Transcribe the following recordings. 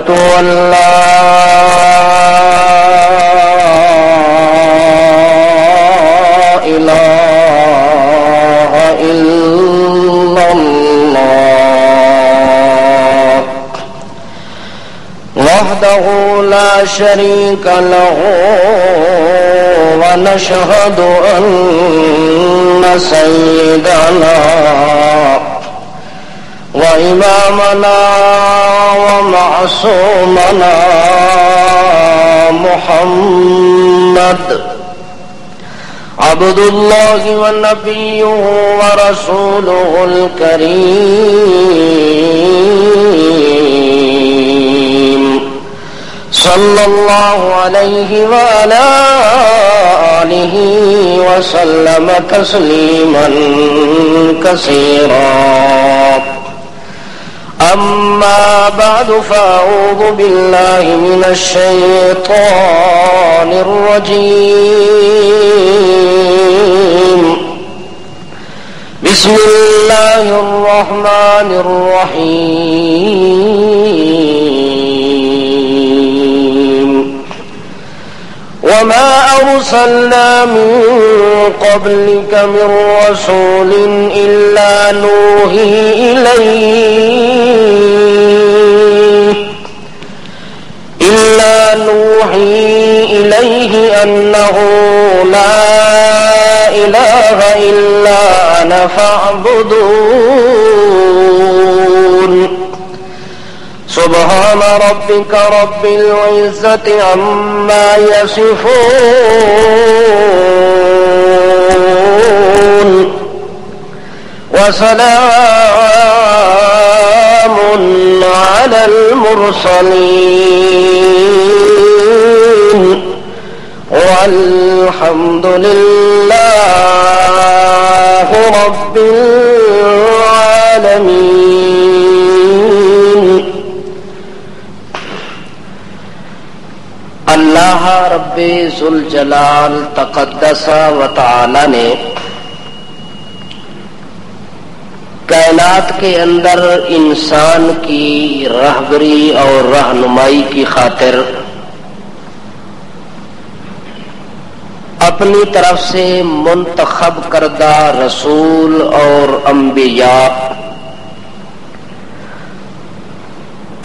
أشهد أن لا إله إلا الله وحده لا شريك له ونشهد أن سيدنا وإمامنا ومعصومنا محمد عبد الله ونبيه ورسوله الكريم صلى الله عليه وعلى آله وسلم تسليما كثيرا أما بعد فأعوذ بالله من الشيطان الرجيم بسم الله الرحمن الرحيم وما أرسلنا من قبلك من رسول إلا نوحي إليه أنه لا إله إلا أنا فاعبدون سبحان ربك رب العزة عما يصفون وسلام على المرسلين والحمد لله رب العالمين. اللہ رب ذوالجلال تقدس و تعالی نے کائنات کے اندر انسان کی رہبری اور رہنمائی کی خاطر اپنی طرف سے منتخب کردہ رسول اور انبیاء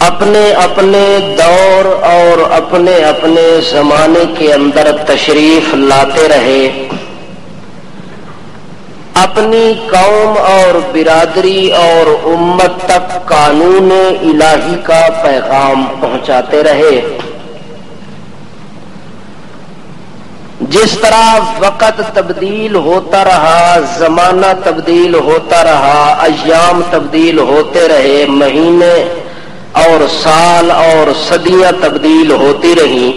اپنے اپنے دور اور اپنے اپنے زمانے کے اندر تشریف لاتے رہے، اپنی قوم اور برادری اور امت تک قانون الہی کا پیغام پہنچاتے رہے۔ جس طرح وقت تبدیل ہوتا رہا، زمانہ تبدیل ہوتا رہا، ایام تبدیل ہوتے رہے، مہینے اور سال اور صدیاں تبدیل ہوتی رہیں،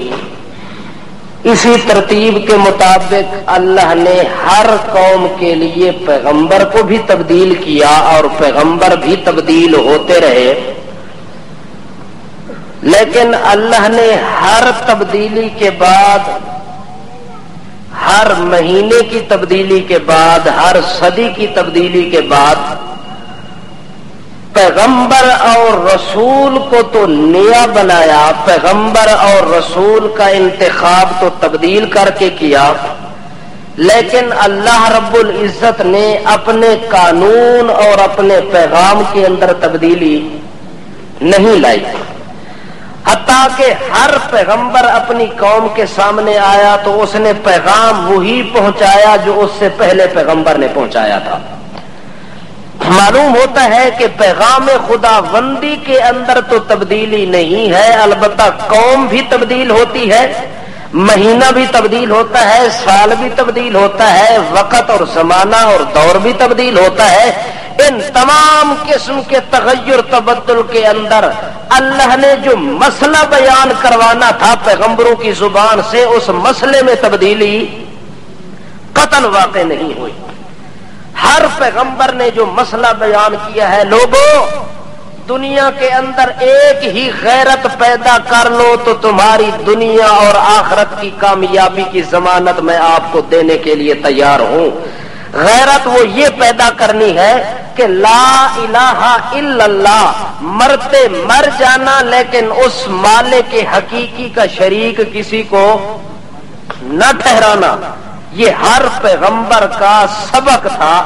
اسی ترتیب کے مطابق اللہ نے ہر قوم کے لیے پیغمبر کو بھی تبدیل کیا اور پیغمبر بھی تبدیل ہوتے رہے۔ لیکن اللہ نے ہر تبدیلی کے بعد، ہر مہینے کی تبدیلی کے بعد، ہر صدی کی تبدیلی کے بعد پیغمبر اور رسول کو تو نیا بنایا، پیغمبر اور رسول کا انتخاب تو تبدیل کر کے کیا، لیکن اللہ رب العزت نے اپنے قانون اور اپنے پیغام کے اندر تبدیلی نہیں لائی، حتیٰ کہ ہر پیغمبر اپنی قوم کے سامنے آیا تو اس نے پیغام وہی پہنچایا جو اس سے پہلے پیغمبر نے پہنچایا تھا۔ معلوم ہوتا ہے کہ پیغام خداوندی کے اندر تو تبدیلی نہیں ہے، البتہ قوم بھی تبدیل ہوتی ہے، مہینہ بھی تبدیل ہوتا ہے، سال بھی تبدیل ہوتا ہے، وقت اور زمانہ اور دور بھی تبدیل ہوتا ہے۔ ان تمام قسم کے تغیر تبدل کے اندر اللہ نے جو مسئلہ بیان کروانا تھا پیغمبروں کی زبان سے، اس مسئلے میں تبدیلی قطعاً واقع نہیں ہوئی۔ ہر پیغمبر نے جو مسئلہ بیان کیا ہے، لوگوں دنیا کے اندر ایک ہی غیرت پیدا کر لو تو تمہاری دنیا اور آخرت کی کامیابی کی ضمانت میں آپ کو دینے کے لیے تیار ہوں۔ غیرت وہ یہ پیدا کرنی ہے کہ لا الہ الا اللہ، مرتے مر جانا لیکن اس مالک حقیقی کا شریک کسی کو نہ ٹھہرانا، یہ ہر پیغمبر کا سبق تھا،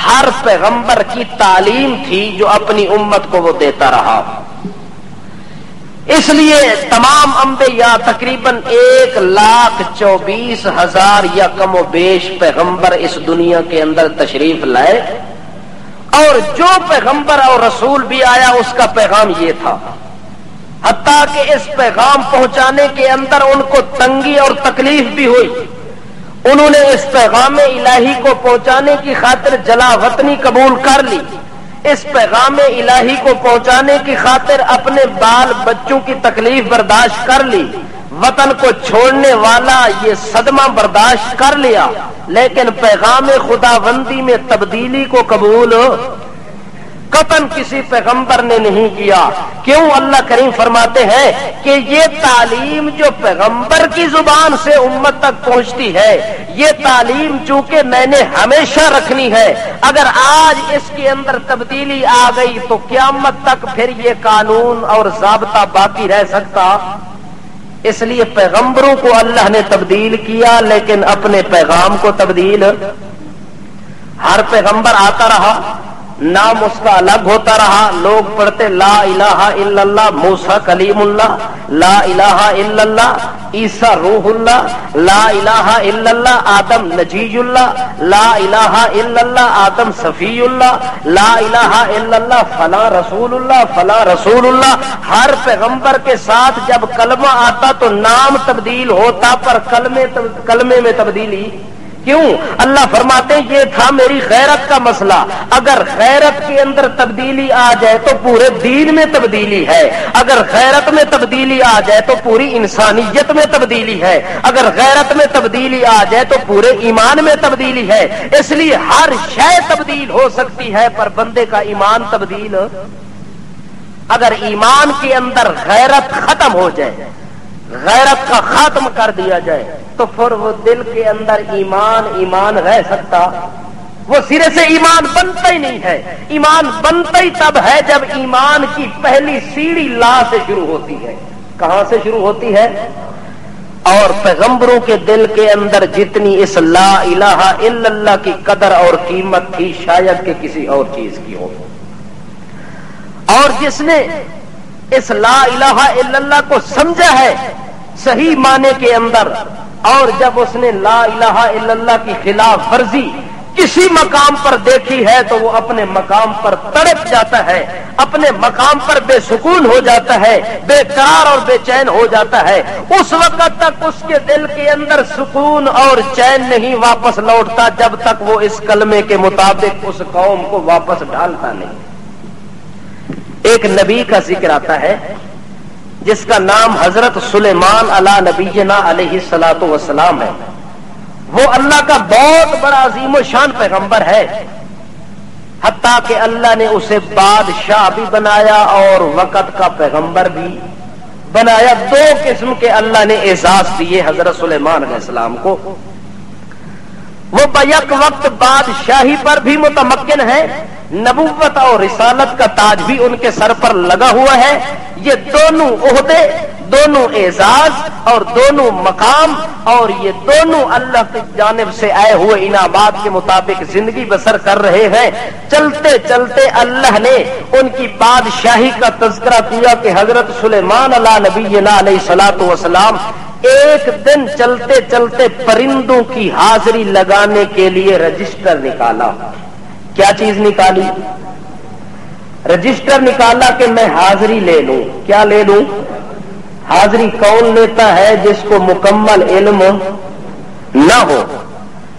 ہر پیغمبر کی تعلیم تھی جو اپنی امت کو وہ دیتا رہا۔ اس لیے تمام انبیاء تقریباً 1,24,000 یا کم و بیش پیغمبر اس دنیا کے اندر تشریف لائے، اور جو پیغمبر اور رسول بھی آیا اس کا پیغام یہ تھا، حتیٰ کہ اس پیغام پہنچانے کے اندر ان کو تنگی اور تکلیف بھی ہوئی۔ انہوں نے اس پیغام الہی کو پہنچانے کی خاطر جلا وطنی قبول کر لی، اس پیغام الہی کو پہنچانے کی خاطر اپنے بال بچوں کی تکلیف برداشت کر لی، وطن کو چھوڑنے والا یہ صدمہ برداشت کر لیا، لیکن پیغام خداوندی میں تبدیلی کو قبول قطعاً کسی پیغمبر نے نہیں کیا۔ کیوں؟ اللہ کریم فرماتے ہیں کہ یہ تعلیم جو پیغمبر کی زبان سے امت تک پہنچتی ہے، یہ تعلیم چونکہ میں نے ہمیشہ رکھنی ہے، اگر آج اس کے اندر تبدیلی آ گئی تو قیامت تک پھر یہ قانون اور ضابطہ باقی رہ سکتا؟ اس لیے پیغمبروں کو اللہ نے تبدیل کیا، لیکن اپنے پیغام کو تبدیل ہر پیغمبر آتا رہا، نام اس کا الگ ہوتا رہا، لوگ پڑھتے لا الہ الا اللہ، موسیٰ کلیم اللہ، لا الہ الا اللہ عیسیٰ روح اللہ، لا الہ الا اللہ آدم نجی اللہ، لا الہ الا اللہ آدم صفی اللہ، لا الہ الا اللہ فلاں رسول اللہ، فلاں رسول اللہ۔ ہر پیغمبر کے ساتھ جب کلمہ آتا تو نام تبدیل ہوتا، پر کلمے میں تبدیلی کیوں؟ اللہ فرماتے ہیں یہ تھا میری غیرت کا مسئلہ، اگر غیرت کے اندر تبدیلی آ جائے تو پورے دین میں تبدیلی ہے، اگر غیرت میں تبدیلی آ جائے تو پوری انسانیت میں تبدیلی ہے، اگر غیرت میں تبدیلی آ جائے تو پورے ایمان میں تبدیلی ہے۔ اس لیے ہر شے تبدیل ہو سکتی ہے، پر بندے کا ایمان تبدیل، اگر ایمان کے اندر غیرت ختم ہو جائے، غیرت کا خاتم کر دیا جائے تو پھر وہ دل کے اندر ایمان رہ سکتا؟ وہ سرے سے ایمان بنتا ہی نہیں ہے۔ ایمان بنتا ہی تب ہے جب ایمان کی پہلی سیڑھی لا سے شروع ہوتی ہے۔ کہاں سے شروع ہوتی ہے؟ اور پیغمبروں کے دل کے اندر جتنی اس لا الہ الا اللہ کی قدر اور قیمت تھی شاید کہ کسی اور چیز کی ہو، اور جس نے اس لا الہ الا اللہ کو سمجھا ہے صحیح معنی کے اندر، اور جب اس نے لا الہ الا اللہ کی خلاف ورزی کسی مقام پر دیکھی ہے تو وہ اپنے مقام پر تڑپ جاتا ہے، اپنے مقام پر بے سکون ہو جاتا ہے، بے قرار اور بے چین ہو جاتا ہے۔ اس وقت تک اس کے دل کے اندر سکون اور چین نہیں واپس لوٹتا جب تک وہ اس کلمے کے مطابق اس قوم کو واپس ڈالتا نہیں۔ ایک نبی کا ذکر آتا ہے جس کا نام حضرت سلیمان علی نبینا علیہ الصلوۃ والسلام ہے۔ وہ اللہ کا بہت بڑا عظیم و شان پیغمبر ہے، حتیٰ کہ اللہ نے اسے بادشاہ بھی بنایا اور وقت کا پیغمبر بھی بنایا۔ دو قسم کے اللہ نے اعزاز دیے حضرت سلیمان علیہ السلام کو۔ وہ بیک وقت بادشاہی پر بھی متمکن ہے، نبوت اور رسالت کا تاج بھی ان کے سر پر لگا ہوا ہے۔ یہ دونوں عہدے، دونوں اعزاز اور دونوں مقام اور یہ دونوں اللہ کی جانب سے آئے ہوئے انعامات کے مطابق زندگی بسر کر رہے ہیں۔ چلتے چلتے اللہ نے ان کی بادشاہی کا تذکرہ کیا کہ حضرت سلیمان علی نبینا علیہ الصلوۃ والسلام ایک دن چلتے چلتے پرندوں کی حاضری لگانے کے لیے رجسٹر نکالا۔ کیا چیز نکالی؟ رجسٹر نکالا کہ میں حاضری لے لوں۔ کیا لے لوں؟ حاضری کون لیتا ہے؟ جس کو مکمل علم نہ ہو۔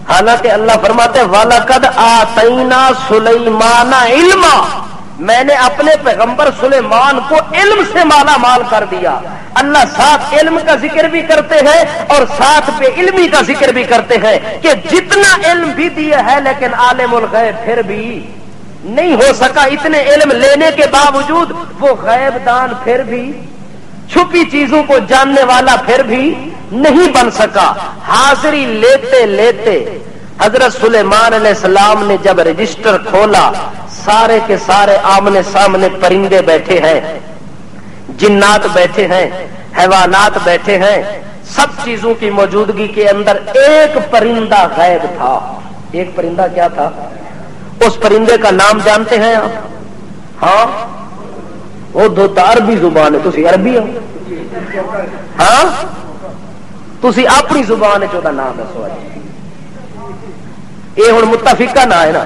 حالانکہ اللہ فرماتے ہیں وَلَقَدْ آتَيْنَا سُلَيْمَانَ عِلْمًا، میں نے اپنے پیغمبر سلیمان کو علم سے مالا مال کر دیا۔ اللہ ساتھ علم کا ذکر بھی کرتے ہیں اور ساتھ بے علمی کا ذکر بھی کرتے ہیں کہ جتنا علم بھی دیا ہے لیکن عالم الغیب پھر بھی نہیں ہو سکا۔ اتنے علم لینے کے باوجود وہ غیب دان پھر بھی، چھپی چیزوں کو جاننے والا پھر بھی نہیں بن سکا۔ حاضری لیتے لیتے حضرت سلیمان علیہ السلام نے جب رجسٹر کھولا، سارے کے سارے آمنے سامنے پرندے بیٹھے ہیں، جنات بیٹھے ہیں، حیوانات بیٹھے ہیں، سب چیزوں کی موجودگی کے اندر ایک پرندہ غائب تھا۔ ایک پرندہ کیا تھا؟ اس پرندے کا نام جانتے ہیں آپ؟ ہاں، وہ تو عربی زبان ہے، تسی عربی ہو؟ ہاں، تسی اپنی زبان ہے چودا نام ہے سوال یہ ہوں متفقہ نہ ہے نا،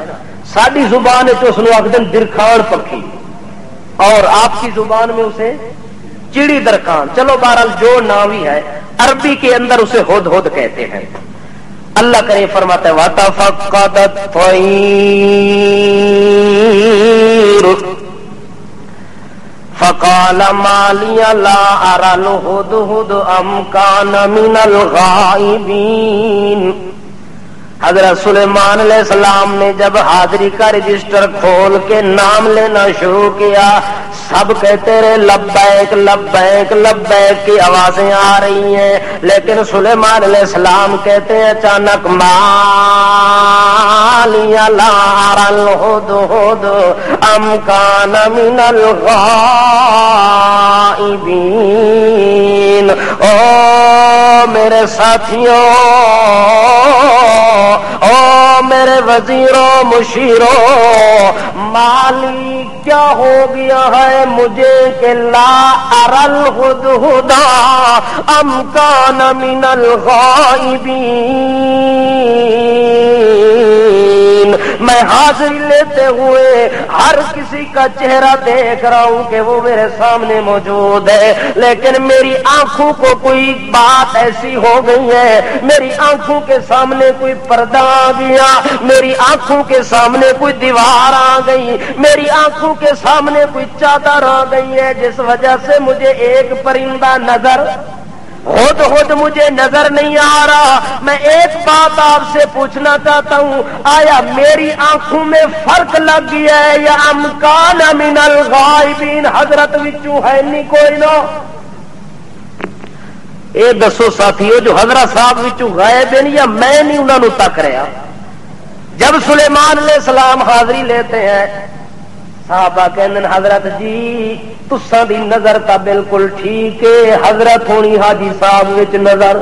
ساری زبان ہے تو اس کو آخر درخان پکھی، اور آپ کی زبان میں اسے چڑی درخان، چلو بہرحال جو نام ہی ہے، عربی کے اندر اسے ہد ہد کہتے ہیں۔ اللہ کرے فرماتا ہے وَتَفَقَّدَ الطَّيْرُ فَقَالَ مَا لِيَ لَا أَرَى الْهُدْهُدَ أَمْ كَانَ مِنَ الْغَائِبِينَ۔ حضرت سلیمان علیہ السلام نے جب حاضری کا رجسٹر کھول کے نام لینا شروع کیا، سب کہتے رہے لبیک لبیک لبیک کی آوازیں آ رہی ہیں، لیکن سلیمان علیہ السلام کہتے ہیں اچانک مالی لا اری الہدہد ام کان من الغائبین۔ او میرے ساتھیوں، او میرے وزیروں مشیروں، مالی کیا ہو گیا ہے مجھے کہ لا ارل الہدہد ام کان من الغائبین۔ میں حاضری لیتے ہوئے ہر کسی کا چہرہ دیکھ رہا ہوں کہ وہ میرے سامنے موجود ہے، لیکن میری آنکھوں کو کوئی بات ایسی ہو گئی ہے، میری آنکھوں کے سامنے کوئی پردہ آ گیا، میری آنکھوں کے سامنے کوئی دیوار آ گئی، میری آنکھوں کے سامنے کوئی چادر آ گئی ہے، جس وجہ سے مجھے ایک پرندہ نظر ہد ہد مجھے نظر نہیں آ رہا۔ میں ایک بات آپ سے پوچھنا چاہتا ہوں، آیا میری آنکھوں میں فرق لگ گیا ہے یا امکان من الغائبین حضرت وچوں ہے نہیں کوئی نہ؟ اے دسو ساتھیو، جو حضرت صاحب وچوں غائب ہیں یا میں نہیں انہاں نوں تک رہا؟ جب سلیمان علیہ السلام حاضری لیتے ہیں، صحابہ کہندے حضرت جی تساں دی نظر تا بالکل ٹھیک ہے، حضرت ہونی حاجی صاحب وچ نظر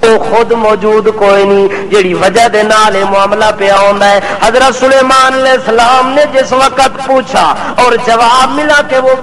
وہ خود موجود کوئی نہیں، جیڑی وجہ دے نال معاملہ پیا ہوندا ہے۔ حضرت سلیمان علیہ السلام نے جس وقت پوچھا اور جواب ملا کہ وہ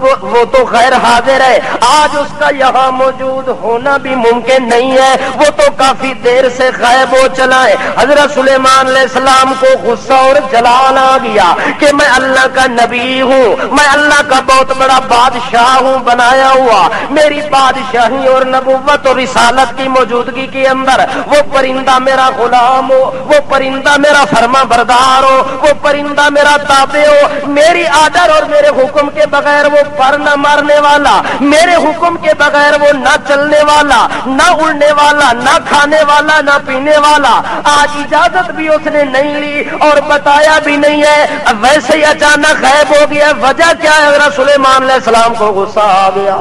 تو غیر حاضر ہے، آج اس کا یہاں موجود ہونا بھی ممکن نہیں ہے، وہ تو کافی دیر سے غائب ہو چلا ہے۔ حضرت سلیمان علیہ السلام کو غصہ اور جلال آ گیا کہ میں اللہ کا نبی ہوں، میں اللہ کا بہت بڑا بادشاہ ہوں بنایا ہوا، میری بادشاہی اور نبوت اور رسالت کی موجودگی کی اندر وہ پرندہ میرا غلام ہو، وہ پرندہ میرا فرما بردار ہو، وہ پرندہ میرا تابع ہو، میری آرڈر اور میرے حکم کے بغیر وہ پر نہ مارنے والا، میرے حکم کے بغیر وہ نہ چلنے والا، نہ اڑنے والا، نہ کھانے والا، نہ پینے والا۔ آج اجازت بھی اس نے نہیں لی اور بتایا بھی نہیں ہے، ویسے ہی اچانک غائب ہو گیا۔ وجہ کیا ہے؟ حضرت سلیمان علیہ السلام کو غصہ آ گیا۔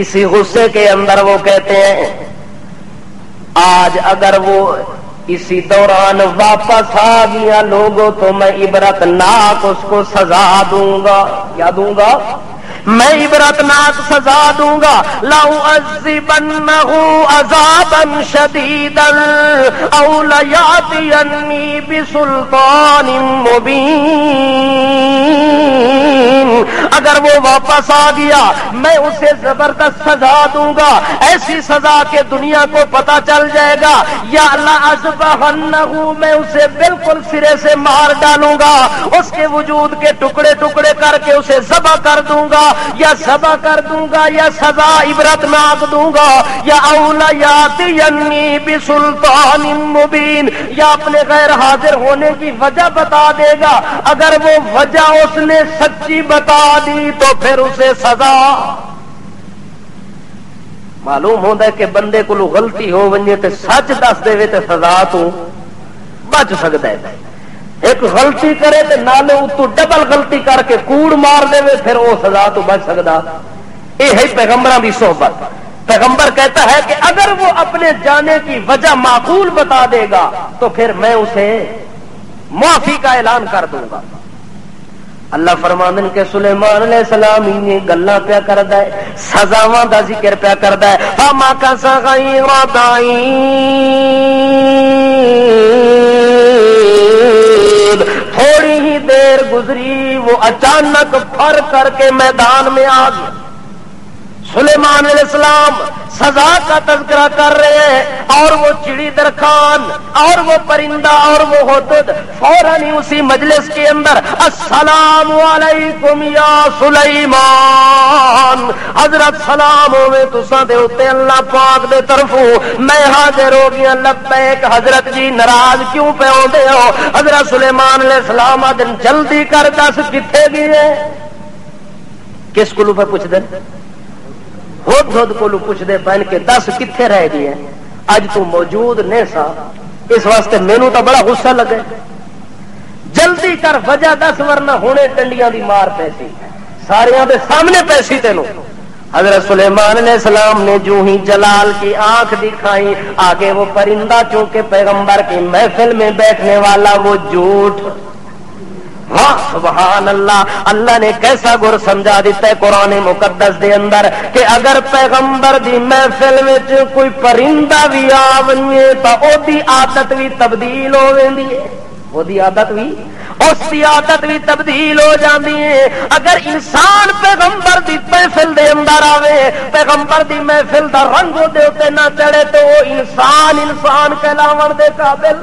اسی غصے کے اندر وہ کہتے ہیں آج اگر وہ اسی دوران واپس آ گیا لوگوں تو میں عبرت ناک اس کو سزا دوں گا۔ کیا دوں گا؟ میں عبرت ناک سزا دوں گا۔ لَأُعَذِّبَنَّهُ عَذَابًا شَدِيدًا أَوْ لَيَأْتِيَنِّي بِسُلْطَانٍ مُبِينٍ۔ اگر وہ واپس آ گیا میں اسے زبردست سزا دوں گا، ایسی سزا کہ دنیا کو پتا چل جائے گا، یا لَأَذْبَحَنَّهُ میں اسے بالکل سرے سے مار ڈالوں گا، اس کے وجود کے ٹکڑے ٹکڑے کر کے اسے ذبح کر دوں گا، یا ذبح کر دوں گا، یا سزا عبرتناک دوں گا، یا اولیاتینی بسلطان مبین، یا اپنے غیر حاضر ہونے کی وجہ بتا دے گا۔ اگر وہ وجہ اس نے سچی بتا دی تو پھر اسے سزا۔ معلوم ہوتا ہے کہ بندے کو غلطی ہو ونجے تے سچ دس دے تے سزا تو بچ سکتا ہے، ایک غلطی کرے تے نالے اتو ڈبل غلطی کر کے کوڑ مار دے پھر وہ سزا تو بچ سکتا۔ یہ ہے پیغمبروں کی صحبت۔ پیغمبر کہتا ہے کہ اگر وہ اپنے جانے کی وجہ معقول بتا دے گا تو پھر میں اسے معافی کا اعلان کر دوں گا۔ اللہ فرماندن کہ سلیمان علیہ السلام یہ گلاں پیا کردا ہے، سزاواں دا ذکر پیا کردا ہے. فما کسا غیر بعید، تھوڑی ہی دیر گزری وہ اچانک پھر کر کے میدان میں آ گیا. سلیمان علیہ السلام سزا کا تذکرہ کر رہے ہیں اور وہ چڑی درخان اور وہ پرندہ اور وہ ہدہد فوراً ہی اسی مجلس کے اندر السلام علیکم یا سلیمان، حضرت سلام ہوے تساں دے اوتے اللہ پاک دے طرفوں، میں حاضر ہو گیا. لبیک حضرت جی ناراض کیوں پہ ہوندے ہو؟ حضرت سلیمان علیہ السلام آدن جلدی کر دس کتھے گئے؟ کس کو پہ پوچھ دے؟ ہدہد کو پوچھ دے پہن کے دس کتنے رہ گئی ہے؟ اج تو موجود نہیں سا، اس واسطے مینوں تو بڑا غصہ لگے. جلدی کر وجہ دس ورنہ ہونے ٹنڈیاں دی مار پیسی ساریاں دے سامنے پیسی تینوں. حضرت سلیمان علیہ السلام نے جو ہی جلال کی آنکھ دکھائی، آگے وہ پرندہ چونکہ پیغمبر کی محفل میں بیٹھنے والا وہ جھوٹ. واہ سبحان اللہ، اللہ نے کیسا گر سمجھا دیتا ہے قرآن مقدس دے اندر کہ اگر پیغمبر دی محفل وچ کوئی پرندہ بھی آوے تو او دی عادت بھی تبدیل ہو ویندی ہے، او دی عادت بھی اس کی عادت بھی تبدیل ہو جاتی ہے. اگر انسان پیغمبر دی محفل دے اندر آوے، پیغمبر دی محفل دا رنگ دے اوتے نہ چڑھے تو وہ انسان کہلاون دے قابل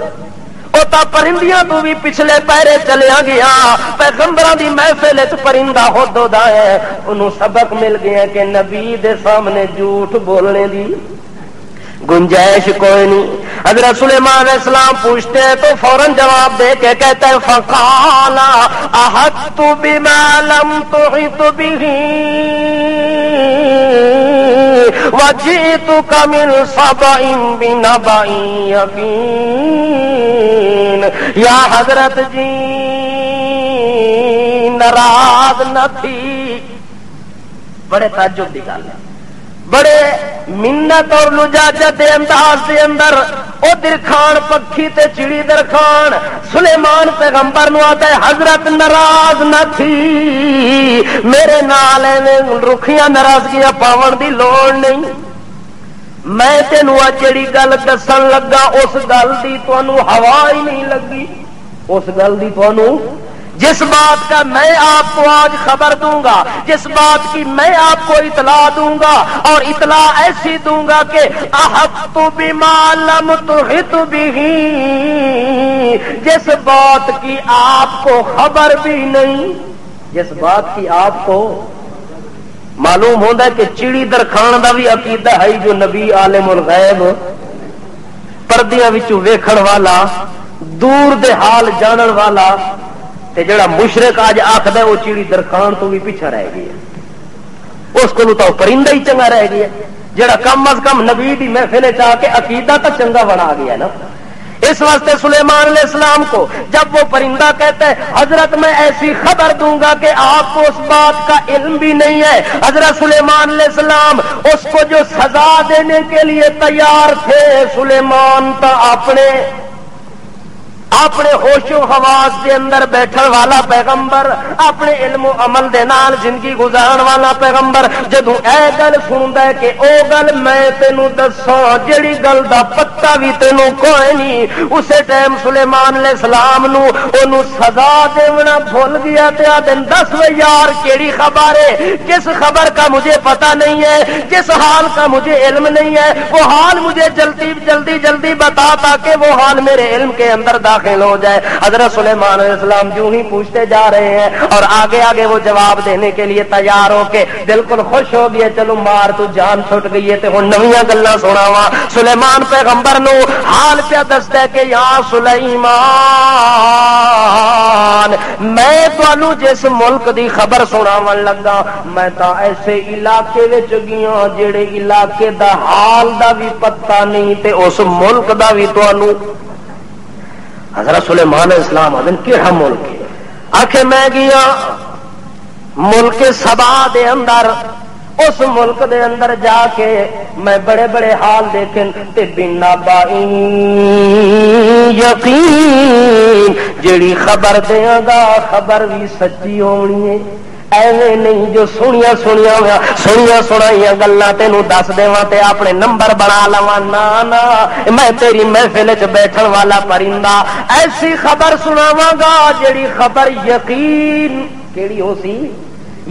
وہ تا پرندیاں تو بھی پچھلے پیرے چلیا گیا. پیغمبراں دی محفل وچ پرندہ ہدہد ہے، انہوں سبق مل گیا کہ نبی دے سامنے جھوٹ بولنے دی گنجائش کوئی نہیں. حضرت سلیمان علیہ السلام پوچھتے ہیں تو فوراً جواب دے کے کہتے ہیں فقال احطت بما لم تحط به وجئتك من سبأ بنبأ یقین. یا حضرت جی ناراض نہ تھی، بڑے تعجب دی گل ہے، بڑے منت اور لجاجت دے انداز دے اندر او درخان پکھی تے چڑی درخان سلیمان پیغمبر نو آتا ہے حضرت ناراض نہ تھی، میرے نال رکھیاں ناراضگیاں پاون دی لوڑ نہیں. میں تینوں جڑی گل دسن لگا اس گل دی تانوں ہوا ہی نہیں لگی، اس گل دی تانوں جس بات کا میں آپ کو آج خبر دوں گا، جس بات کی میں آپ کو اطلاع دوں گا اور اطلاع ایسی دوں گا کہ احطت بما لم تحط به، جس بات کی آپ کو خبر بھی نہیں، جس بات کی آپ کو معلوم ہوتا ہے کہ چڑی درخان دا بھی عقیدہ ہے جو نبی عالم الغیب پردیاں وچوں ویکھن والا دور دے حال جانن والا تے جڑا مشرک آج آخد ہے وہ چیڑی درخان تو بھی پیچھے رہ گئی ہے، اس کو تو پرندہ ہی چنگا رہ گیا جڑا کم از کم نبی دی محفل چاہ کے عقیدہ تو چنگا بنا گیا نا. اس واسطے سلیمان علیہ السلام کو جب وہ پرندہ کہتا ہے حضرت میں ایسی خبر دوں گا کہ آپ کو اس بات کا علم بھی نہیں ہے، حضرت سلیمان علیہ السلام اس کو جو سزا دینے کے لیے تیار تھے. سلیمان تو اپنے ہوش و حواس کے اندر بیٹھن والا پیغمبر، اپنے علم و عمل دے نال زندگی گزارن والا پیغمبر جدوں اے گل سندا ہے کہ او گل میں تینوں دساں جڑی گل دا پتہ بھی تینوں کوئی نہیں، اسی ٹائم سلیمان علیہ السلام نو اونوں سزا دینا بھول گیا تے آدن دس وے یار کیڑی خبر ہے، جس خبر کا مجھے پتہ نہیں ہے، جس حال کا مجھے علم نہیں ہے، وہ حال مجھے جلدی بتا تاکہ وہ حال میرے علم کے اندر داخل ہو جائے. حضرت سلیمان علیہ السلام جو ہی پوچھتے جا رہے ہیں اور آگے وہ جواب دینے کے لیے تیار ہو کے بالکل خوش ہو گئے، چلو مار تو جان چھٹ گئی ہے تے ہن نویاں گلاں سناواں. سلیمان پیغمبر نو حال پیا دسدا ہے کہ یا سلیمان میں تانوں جس ملک دی خبر سناون لگا میں تا ایسے علاقے وچ گیا جڑے علاقے دا حال دا بھی پتہ نہیں تے اس ملک دا بھی تانوں. حضرت سلیمان علیہ السلام آدھن کیڑا ملک ہے؟ آخے میں گیا ملک سبا دے اندر، اس ملک دے اندر جا کے میں بڑے بڑے حال دیکھن تے بنا بائی یقین جیڑی خبر دیاں گا خبر بھی سچی ہونی ہے، ایویں نہیں جو سنیا سنائی گلاں تینوں دس دیواں تے اپنے نمبر بنا لواں، نا نا میں تیری محفل وچ بیٹھن والا پرندہ ایسی خبر سناواں گا جیڑی خبر یقین کیڑی ہو سی،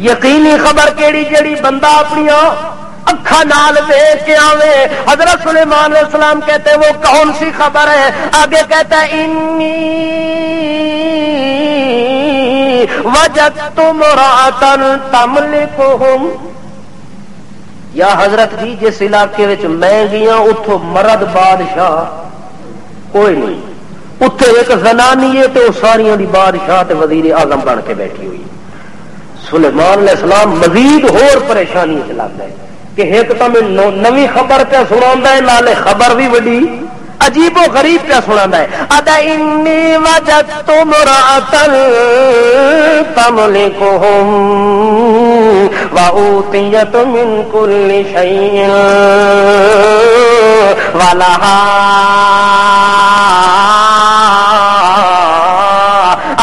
یقینی خبر کیڑی جیڑی بندہ اپنی اکھاں نال دیکھ کے آوے۔ حضرت سلیمان علیہ السلام کہتے ہیں وہ کون سی خبر ہے؟ آگے کہتا ہے انی وجدت امرأۃ تملکہم، یا حضرت جی جس علاقے وچ میں گیا اتھوں مرد بادشاہ کوئی نہیں، اتھے ایک زنانی ہے تے وہ ساریاں دی بادشاہ تے وزیر اعظم بن کے بیٹھی ہوئی۔ سلیمان علیہ السلام مزید ہور پریشانی چلاتا ہے کہ ایک تو میں نوی خبر پہ سنا ہے، نالے خبر بھی وڈی عجیب و غریب پہ سنا ہے۔ ادا انی وجدت امرأۃ تملکہم وأوتیت من کل شیء ولہا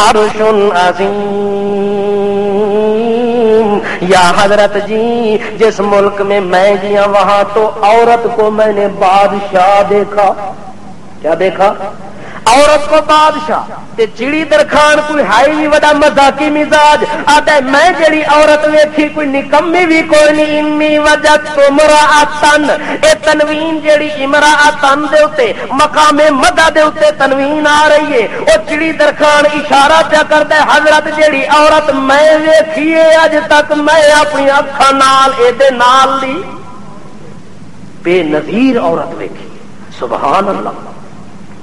عرش عظیم۔ یا حضرت جی جس ملک میں میں گیا وہاں تو عورت کو میں نے بادشاہ دیکھا، کیا دیکھا؟ عورت کو بادشاہ تے چڑی درخان کوئی ہائی بھی بڑا مذاقی مزاج آتا ہے، میں جڑی عورت ویکھی کوئی نکمی بھی کوئی نہیں۔ انی وجدت امرأۃن، اے تنوین جڑی امرأۃن دے اوتے مقام مدح دے اوتے تنوین آ رہی ہے، او چڑی درخان اشارہ پیا کردا ہے حضرت جڑی عورت میں ویکھی ہے اج تک میں اپنی اکھاں نال اے دے نال دی بے نظیر عورت ویکھی۔ سبحان اللہ،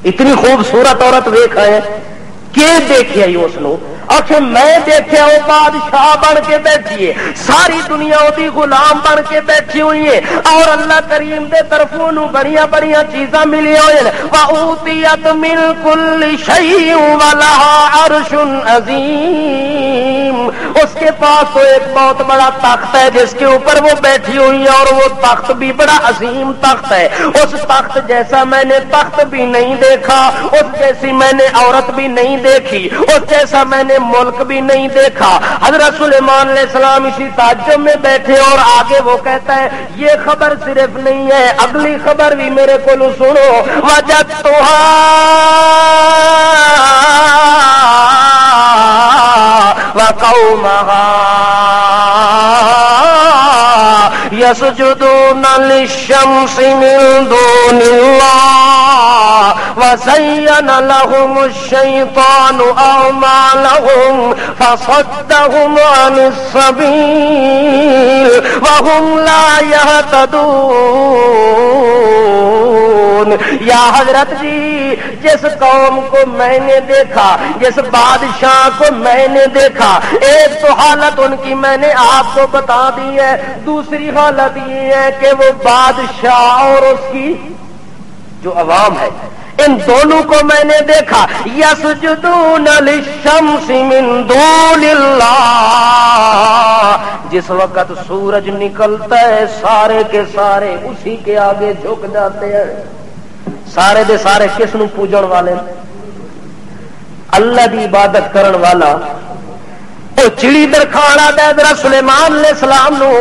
اتنی خوبصورت عورت ویکھا ہے کہ دیکھیا ہی اس نو آخر میں دیکھیا وہ بادشاہ بن کے بیٹھی ہے، ساری دنیا دی غلام بن کے بیٹھی ہوئی ہے، اور اللہ کریم دے طرفوں نو بڑیاں بڑیاں چیزاں ملی ہوئی ہیں۔ وَأُوتِيَتْ مِن كُلِّ شَيْءٍ وَلَهَا عَرْشٌ عَظِيمٌ، اس کے پاس تو ایک بہت بڑا تخت ہے جس کے اوپر وہ بیٹھی ہوئی ہے، اور وہ تخت بھی بڑا عظیم تخت ہے۔ اس تخت جیسا میں نے تخت بھی نہیں دیکھا، اس جیسی میں نے عورت بھی نہیں دیکھی، اس جیسا میں نے ملک بھی نہیں دیکھا۔ حضرت سلیمان علیہ السلام اسی تعجب میں بیٹھے، اور آگے وہ کہتا ہے یہ خبر صرف نہیں ہے، اگلی خبر بھی میرے کو سنو۔ وجدتها وقومها يسجدون للشمس من دون الله وزين لهم الشيطان أعمالهم فصدهم عن السبيل وهم لا يهتدون۔ یا حضرت جی جس قوم کو میں نے دیکھا، جس بادشاہ کو میں نے دیکھا، ایک تو حالت ان کی میں نے آپ کو بتا دی ہے، دوسری حالت یہ ہے کہ وہ بادشاہ اور اس کی جو عوام ہے ان دونوں کو میں نے دیکھا۔ یسجدون للشمس من دون اللہ، جس وقت سورج نکلتا ہے سارے کے سارے اسی کے آگے جھک جاتے ہیں۔ سارے دے سارے کس نو پوجن والے؟ اللہ دی عبادت کرن والا۔ وہ چڑی درخانا دے حضرت سلیمان علیہ السلام نو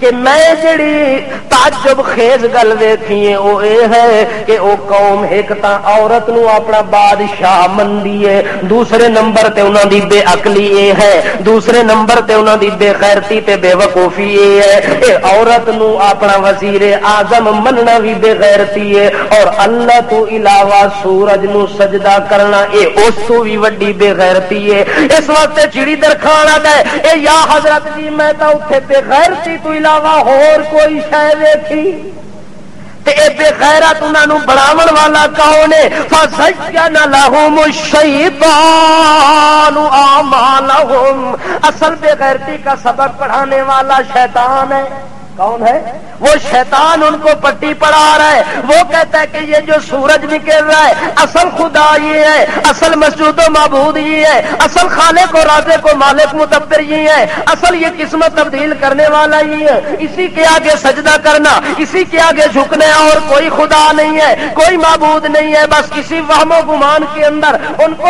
کہ میں جڑی تعجب خیز گل ویکھی ہے وہ یہ ہے کہ وہ قوم ایک تا عورت نو اپنا بادشاہ مندی ہے، دوسرے نمبر تے انہاں دی بے عقلی یہ ہے، دوسرے نمبر تے انہاں دی بے غیرتی تے بے وقوفی یہ ہے، اے عورت نو اپنا وزیر اعظم مننا بھی بے غیرتی ہے، اور اللہ تو علاوہ سورج نو سجدہ کرنا اے اس تو بھی وڈی بے غیرتی ہے۔ اس وقت چڑی درخانا دے اے یا حضرت جی میں تا اوتھے بے غیرتی تو ہور کوئی شے ویکھی تے اے بے غیرت انہاں نوں بڑھاون والا کون ہے؟ فَزَيَّنَ لَهُمُ الشَّيْطَانُ أَعْمَالَهُمْ، اصل بے غیرتی کا سبق پڑھانے والا شیطان ہے۔ کون ہے؟ وہ شیطان ان کو پٹی پڑھا رہا ہے. وہ کہتا ہے کہ یہ جو سورج نکل رہا ہے اصل خدا یہ ہے، اصل مسجود و معبود یہ ہے، اصل خالق و رازق و مالک مدبر یہ ہے، اصل یہ قسمت تبدیل کرنے والا یہ ہے. اسی کے آگے سجدہ کرنا، اسی کے آگے جھکنا، اور کوئی خدا نہیں ہے، کوئی معبود نہیں ہے. بس کسی وہم و گمان کے اندر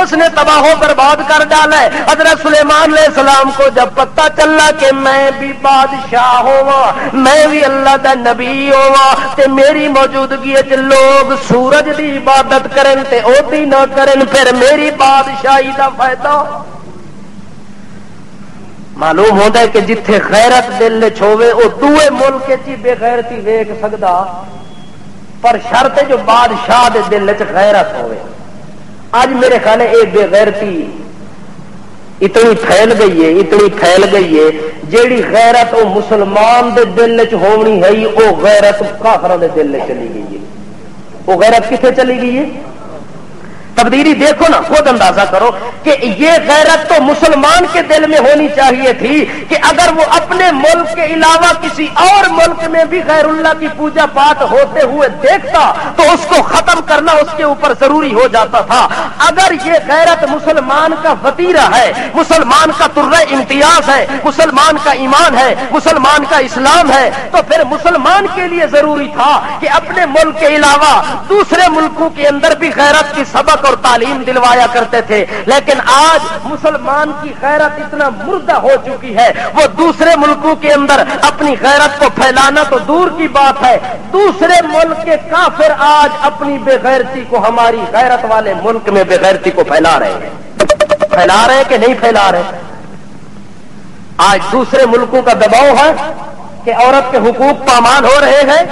اس نے تباہ و برباد کر ڈالا ہے. حضرت سلیمان علیہ السلام کو جب پتہ چلا کہ میں بھی بادشاہ ہوا، میں بھی اللہ دا نبی ہوا، تے میری موجودگی وچ لوگ سورج دی عبادت کرن تے او دی نہ کرن، پھر میری بادشاہی دا فائدہ. معلوم ہوتا ہے کہ جتھے غیرت دل وچ ہوے او دوے ملک وچ بے غیرتی ویکھ سکدا، پر شرط ہے جو بادشاہ دے دل وچ غیرت ہوے. آج میرے خیال ہے بے غیرتی اتنی پھیل گئی ہے جیڑی غیرت او مسلمان دے دل وچ ہونی ہے او غیرت کافراں دے دل وچ چلی گئی ہے. وہ غیرت کتنے چلی گئی ہے؟ تبدیلی دیکھو نا، خود اندازہ کرو کہ یہ غیرت تو مسلمان کے دل میں ہونی چاہیے تھی کہ اگر وہ اپنے ملک کے علاوہ کسی اور ملک میں بھی غیر اللہ کی پوجا پاٹ ہوتے ہوئے دیکھتا تو اس کو ختم کرنا اس کے اوپر ضروری ہو جاتا تھا. اگر یہ غیرت مسلمان کا وتیرہ ہے، مسلمان کا ترہ امتیاز ہے، مسلمان کا ایمان ہے، مسلمان کا اسلام ہے، تو پھر مسلمان کے لیے ضروری تھا کہ اپنے ملک کے علاوہ دوسرے ملکوں کے اندر بھی غیرت کی سبق اور تعلیم دلوایا کرتے تھے. لیکن آج مسلمان کی غیرت اتنا مردہ ہو چکی ہے، وہ دوسرے ملکوں کے اندر اپنی غیرت کو پھیلانا تو دور کی بات ہے، دوسرے ملک کے کافر آج اپنی بے غیرتی کو ہماری غیرت والے ملک میں بے غیرتی کو پھیلا رہے ہیں کہ نہیں پھیلا رہے؟ آج دوسرے ملکوں کا دباؤ ہے کہ عورت کے حقوق پامال ہو رہے ہیں.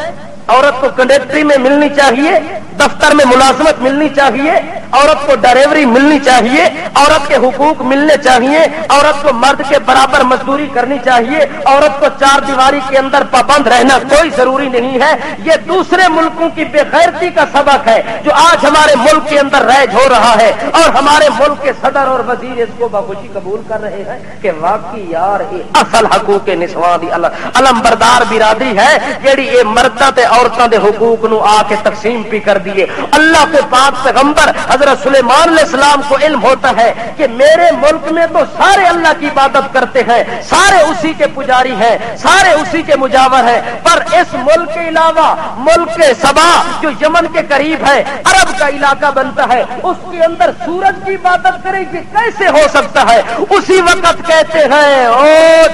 عورت کو کنڈکٹری میں ملنی چاہیے، دفتر میں ملازمت ملنی چاہیے، عورت کو ڈرائیوری ملنی چاہیے، عورت کے حقوق ملنے چاہیے، عورت کو مرد کے برابر مزدوری کرنی چاہیے، عورت کو چار دیواری کے اندر پابند رہنا کوئی ضروری نہیں ہے. یہ دوسرے ملکوں کی بے غیرتی کا سبق ہے جو آج ہمارے ملک کے اندر رائج ہو رہا ہے، اور ہمارے ملک کے صدر اور وزیر اس کو بخوشی قبول کر رہے ہیں کہ واقعی یار یہ اصل حقوق نسواں دی علم بردار برادری ہے جیڑی یہ مرداں تے عورتاں دے حقوق نو آ کے تقسیم بھی کر دیے. اللہ کے پاک پیغمبر حضرت سلیمان علیہ السلام کو علم ہوتا ہے کہ میرے ملک میں تو سارے اللہ کی عبادت کرتے ہیں، سارے اسی کے پجاری ہیں، سارے اسی کے مجاور ہیں، پر اس ملک کے علاوہ ملک سبا جو یمن کے قریب ہے، عرب کا علاقہ بنتا ہے، اس کے اندر سورج کی عبادت کرے گی کیسے ہو سکتا ہے؟ اسی وقت کہتے ہیں او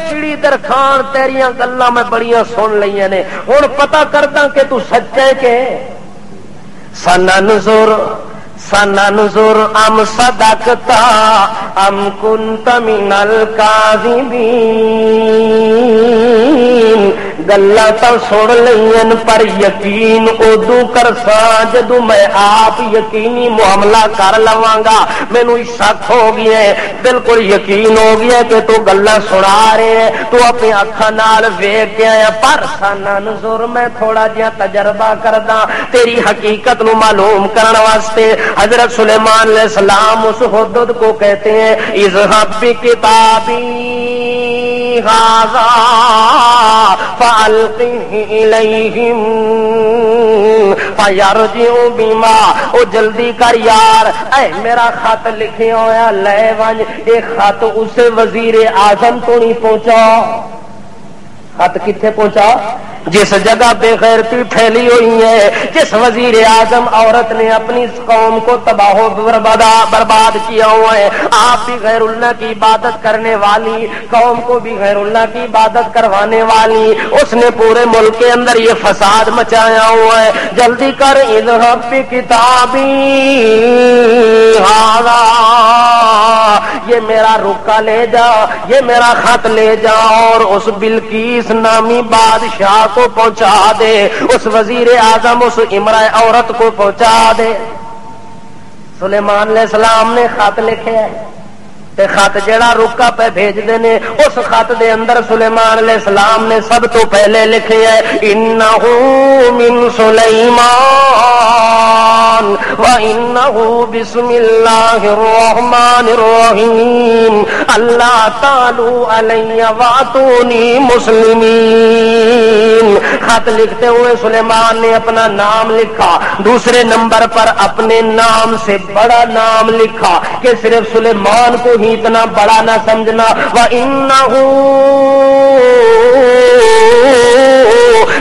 چڑی درخان تیریاں گلاں میں بڑیاں سن لیاں نے، ہن پتہ کردا کہ تو سچے کہ سننظر ام صدقتا ام کنت من الکاذبین. گلا تو سن لین پر یقین ادو کرسا جدو میں آپ یقینی معاملہ کر لواں گا. مینوں شک ہو گیا ہے، بالکل یقین ہو گیا کہ تو گلا سنا رہے ہیں، تو اپنی اکھاں نال ویکھ کے آیا. پر سننظر میں تھوڑا جہا تجربہ کردا تیری حقیقت نو معلوم کرن واسطے. حضرت سلیمان علیہ السلام اس حدود کو کہتے ہیں اذهب بکتابی ھذا فالقه الیہم فیرجعوا بما. او جلدی کر یار، اے میرا خط لکھے ہویا لے ونج. ایک خط اسے وزیر اعظم تو نہیں پہنچا. خط کتنے پہنچا؟ جس جگہ بے غیرتی پھیلی ہوئی ہے، جس وزیر اعظم عورت نے اپنی قوم کو تباہ و برباد کیا ہوا ہے. آپ بھی غیر اللہ کی عبادت کرنے والی، قوم کو بھی غیر اللہ کی عبادت کروانے والی، اس نے پورے ملک کے اندر یہ فساد مچایا ہوا ہے. جلدی کر اذهب بکتابی ھذا، یہ میرا رکا لے جا، یہ میرا خط لے جا اور اس بلقیس نامی بادشاہ کو پہنچا دے، اس وزیر اعظم اس امرأہ عورت کو پہنچا دے. سلیمان علیہ السلام نے خط لکھے ہے تے خط جڑا رکا پہ بھیج دینے، اس خط دے اندر سلیمان علیہ السلام نے سب تو پہلے لکھے ہے انہ من سلیمان وانہ بسم اللہ الرحمن الرحیم اللہ تعالی علی واتونی مسلمین. خط لکھتے ہوئے سلیمان نے اپنا نام لکھا، دوسرے نمبر پر اپنے نام سے بڑا نام لکھا کہ صرف سلیمان کو ہی اتنا بڑا نہ سمجھنا، وَإِنَّهُ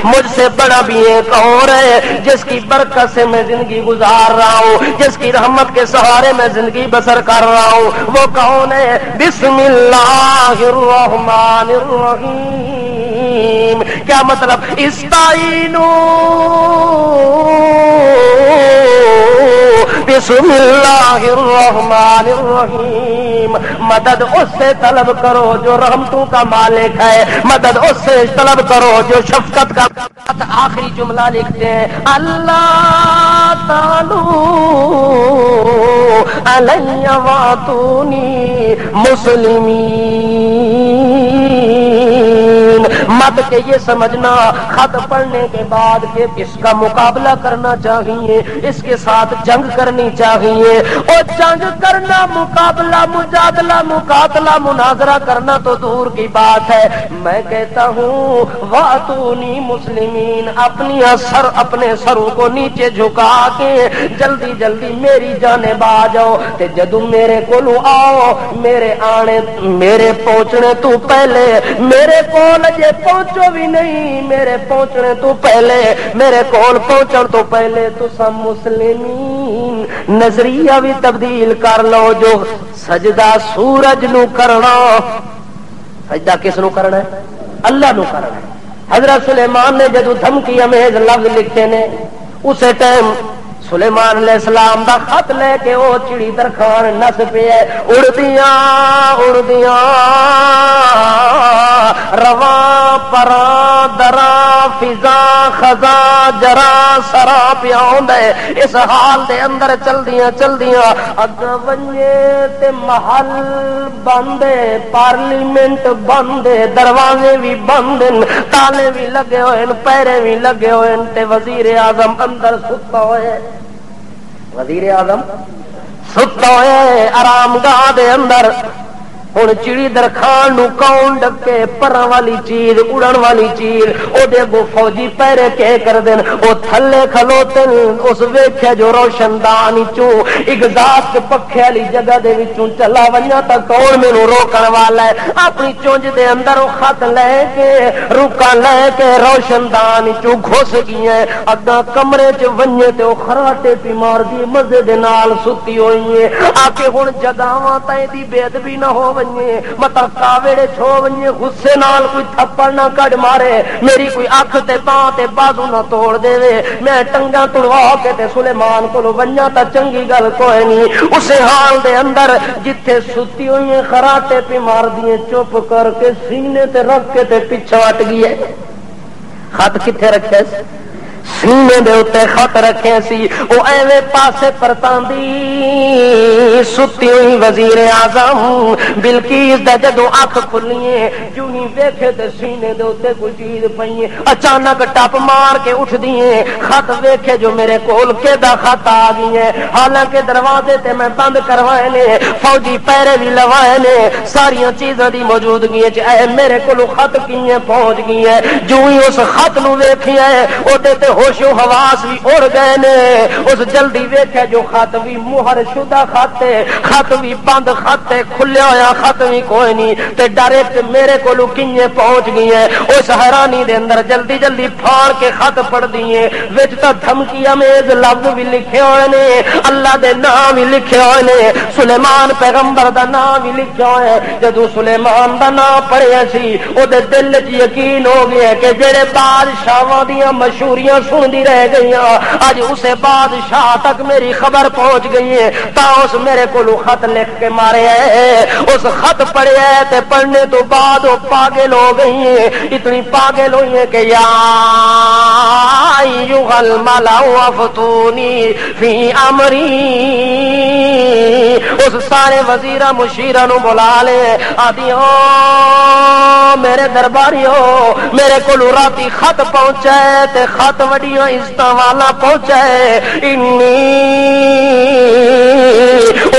مجھ سے بڑا بھی ایک اور ہے جس کی برکت سے میں زندگی گزار رہا ہوں، جس کی رحمت کے سہارے میں زندگی بسر کر رہا ہوں، وہ کون ہے؟ بسم اللہ الرحمن الرحیم۔ کیا مطلب؟ استعینوا بسم اللہ الرحمن الرحیم، مدد اس سے طلب کرو جو رحمتوں کا مالک ہے، مدد اس سے طلب کرو جو شفقت کا۔ آخری جملہ لکھتے ہیں، اللہ تعالی علی واتونی مسلمین۔ مت کہ یہ سمجھنا خط پڑھنے کے بعد کہ اس کا مقابلہ کرنا چاہیے، اس کے ساتھ جنگ کرنی چاہیے، اور جنگ کرنا، مقابلہ، مجادلہ، مقاتلہ، مناظرہ کرنا تو دور کی بات ہے۔ میں کہتا ہوں واتونی مسلمین، اپنے سروں کو نیچے جھکا کے جلدی جلدی میری جانب آ جاؤ، تے جدو میرے کولو آؤ، میرے پہنچنے تو پہلے، میرے کول جے پہنچو بھی نہیں، میرے پہنچنے تو پہلے، میرے کول پہنچن تو پہلے تو سب مسلمین نظریہ بھی تبدیل کر لو، جو سجدہ سورج نو کرنا، سجدہ کس نو کرنا ہے؟ اللہ نو کرنا ہے۔ حضرت سلیمان نے جدو دھمکی امیز لفظ لکھے نے، اسے ٹائم سلیمان علیہ السلام دا خط لے کے وہ چڑی درخان نس پہ اڑدیاں اڑدیاں رواں پراں دراں فضاں خزاں جراں سراں پیاؤں دے، اس حال دے اندر چلدیاں چلدیاں اگاں ونجے تے محل بندے، پارلیمنٹ بندے، دروازے بھی بندے، تالے بھی لگے ہوئے، پیرے بھی لگے ہوئے، تے وزیر اعظم اندر ستا ہوئے، وزیر اعظم ستا ہوئے آرام گاہ دے اندر۔ ہن چڑی درخان نو کون ڈکے؟ پراں والی چیز، اڑن والی چیز، او دے اگوں فوجی پیرے کے کر دین، او تھلے کھلوتے، اس ویکھے جو روشن دان وچوں ایگزاسٹ پکھے والی جگہ دے وچوں چلا ونجا تا کون مینوں روکن والا ہے؟ اپنی چونج دے اندر او خط لے کے، روکا لے کے روشن دان وچوں گھس گئے، اگاں کمرے چ ونجے تے او خراٹے پی مار دی مزے دے نال ستی ہوئی ہے۔ آ کے ہن جگاواں تے دی بے ادبی نہ ہو مطلب کاوڑے چھو ونجے، غصے نال کوئی تھپڑ نہ کڈ مارے، میری کوئی اکھ تے باں تے بازو نہ توڑ دے، میں ٹنگاں توڑوا کے تے سلیمان کولو ونجا تا چنگی گل کوئی نہیں۔ اسے حال دے اندر جتھے ستی ہوئی خراٹے پہ مار دیے، چپ کر کے سینے تے رکھ کے تے پیچھے ہٹ گئی ہے۔ خط کتھے رکھے؟ سینے دے اوتے خط رکھے سی، او ایویں پاسے پرتاندی ستی ہوئی وزیر اعظم بلقیس دا جدوں اکھ کھلیے، جو ہی ویکھے تے سینے دے اوتے کوئی چیز پئی، اچانک ٹپ مار کے اٹھ دیے، خط ویکھے جو میرے کول کیدا خط آ گئی ہے، حالانکہ دروازے تے میں بند کروائے نے، فوجی پیرے بھی لوائے نے، ساریاں چیزاں دی موجودگی وچ اے میرے کولو خط کیے پہنچ گئی ہے۔ جو ہی اس خط نو ویکھیا ہے اوتے تے ہوش و حواس بھی اڑ گئے نے، اس جلدی ویکھیا جو خط بھی مہر شدہ خط ہے، خط بھی بند خط ہے، کھلیا ہویا خط بھی کوئی نہیں، تے ڈائریکٹ میرے کولو کیے پہنچ گئی ہے۔ اس حیرانی دے اندر جلدی جلدی پھاڑ کے خط پڑھ دیے، وچ تاں دھمکی امیز لفظ بھی لکھے ہوئے نے، اللہ دے نام بھی لکھے ہوئے نے، سلیمان پیغمبر دا نام بھی لکھا ہوئے ہے۔ جدوں سلیمان دا نام پڑھیا سی، او دے دل وچ یقین ہو گیا کہ جڑے بادشاہاں دیاں مشہوریاں سندی رہ گئی، اج اسے بادشاہ تک میری خبر پہنچ گئی ہے، تا اس میرے کولو خط لکھ کے مارے ہے۔ اس خط پڑھیا ہے تے پڑھنے تو بعد وہ پاگل ہو گئی ہے، اتنی پاگل ہوئی ہے کہ یا ایھا الملأ افتونی فی امری، اس سارے وزیراں مشیراں نو بلا لے، آدھی میرے درباریو، میرے کولو راتی خط پہنچا ہے تے خط وڈیاں عزتاں والا پہنچا ہے، انی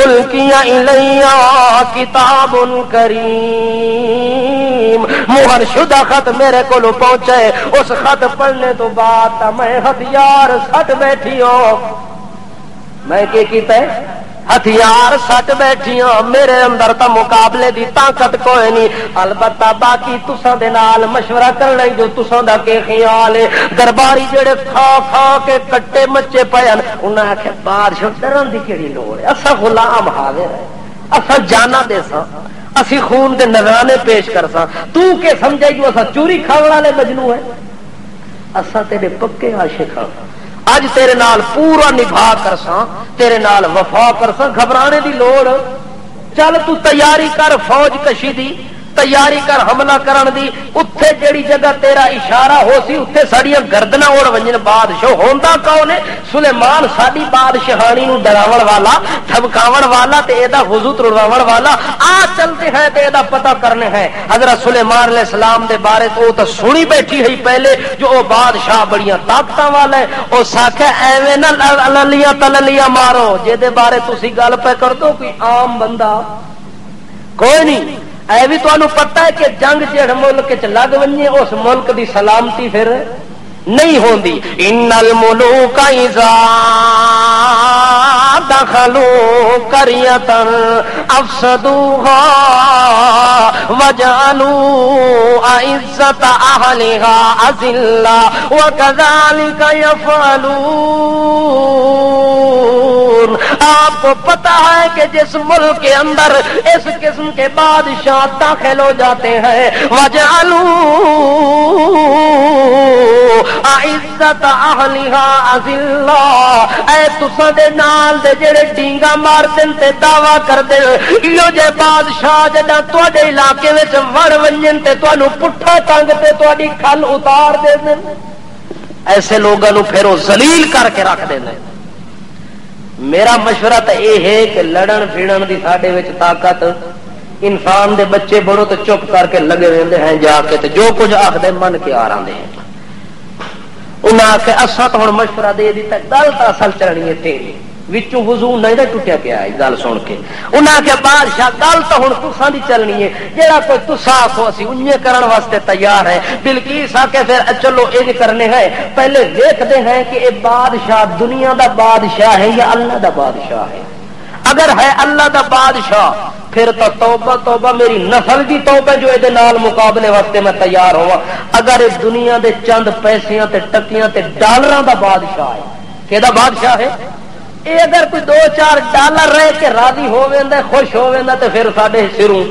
القی الیہ کتاب کریم موہر شدہ خط میرے کو پہنچے، اس خط پڑھنے تو بعد میں ہتھیار سٹ بیٹھی ہوں، میں کیتا ہے ہتھیار سٹ بیٹھی ہوں، میرے اندر تا مقابلے دی طاقت کوئی نہیں، البتہ باقی تساں دے نال مشورہ کرنا جو تساں دا کے خیال ہے۔ درباری جڑے کھا کھا کے کٹے مچے پئے انہاں آکھیا بادشاہ ڈرن دی کیڑی لوڑ ہے، اساں غلام حاضر ہے، اساں جانا دے ساں، اسی خون دے نذرانے پیش کر ساں، تو کہ سمجھے جو اساں چوری کھاون والے مجنوں ہے، اساں تیرے پکے عاشق ہاں، اج تیرے نال پورا نبھا کرساں، تیرے نال وفا کرساں، گھبرانے دی لوڑ، چل تو تیاری کر فوج کشی دی، تیاری کر حملہ کرن دی، اتھے جیڑی جگہ تیرا اشارہ ہو سی اتھے ساڈیاں گردناں اڑ ونجن۔ بادشاہ ہوندا کون ہے؟ سلیمان ساڈی بادشاہانی نو ڈراون والا، دھمکاون والا تے اے دا وضو توڑاون والا، آ چلتے ہیں تے اے دا پتہ کرنے ہیں۔ حضرت سلیمان علیہ السلام دے بارے تو تے سنی بیٹھی ہے پہلے جو او بادشاہ بڑیاں طاقتاں والا ہے، او ساکھے ایویں نہ للیاں تللیاں مارو جے دے بارے تسی گل پہ کر دو، کوئی عام بندہ کوئی نہیں۔ اے بھی تمہیں پتہ ہے کہ جنگ جہڑ ملک چ لگ ونجے اس ملک دی سلامتی پھر نہیں ہوندی۔ ان الملوک اذا دخلوا قرية افسدوها وجعلوا اعزة اهلها اذلة وكذلك يفعلون۔ آپ کو پتا ہے کہ جس ملک کے اندر اس قسم کے بادشاہ داخل ہو جاتے ہیں وجعلوا اعزت اہلھا اذلہ، اے تساں دے نال دے جڑے ڈینگا مار دین تے دعویٰ کر دے ایو جے بادشاہ جڑا تواڈے علاقے وچ وڑ ونجن تے تانوں پٹھا ٹنگ تے تواڈی کھل اتار دے دین، ایسے لوگاں نوں پھر او ذلیل کر کے رکھ دین۔ میرا مشورہ تو یہ ہے کہ لڑن پھڑن دی ساڈے وچ طاقت، انسان دے بچے بڑو تو چپ کر کے لگے رہندے ہیں جا کے تے جو کچھ آکھدے من کے آ رہے ہیں۔ انہاں آکھے اساں تو ہن مشورہ دے دتا، گل تو اصل چلنی ہے تیری، وچوں وضو نہیں دا ٹوٹیا پیا ہے گل سن کے۔ انہاں آکھے بادشاہ گل تو ہن تساں دی چلنی ہے، جیڑا کوئی تساں آکھو اسی اونجے کرن واسطے تیار ہے۔ بلقیس آکھے پھر چلو انج کرنے ہیں، پہلے دیکھتے ہیں کہ اے بادشاہ دنیا دا بادشاہ ہے یا اللہ دا بادشاہ ہے۔ اگر ہے اللہ دا بادشاہ پھر تو توبہ توبہ، میری نسل دی توبہ جو اے دے نال مقابلے واسطے میں تیار ہوا۔ اگر اس دنیا دے چند پیسیاں تے ٹکیاں تے ڈالراں دا بادشاہ ہے، کہ دا بادشاہ ہے، اے اگر کوئی 2-4 ڈالر رہ کے راضی ہو ویندا، خوش ہو ویندا تے پھر ساڈے سروں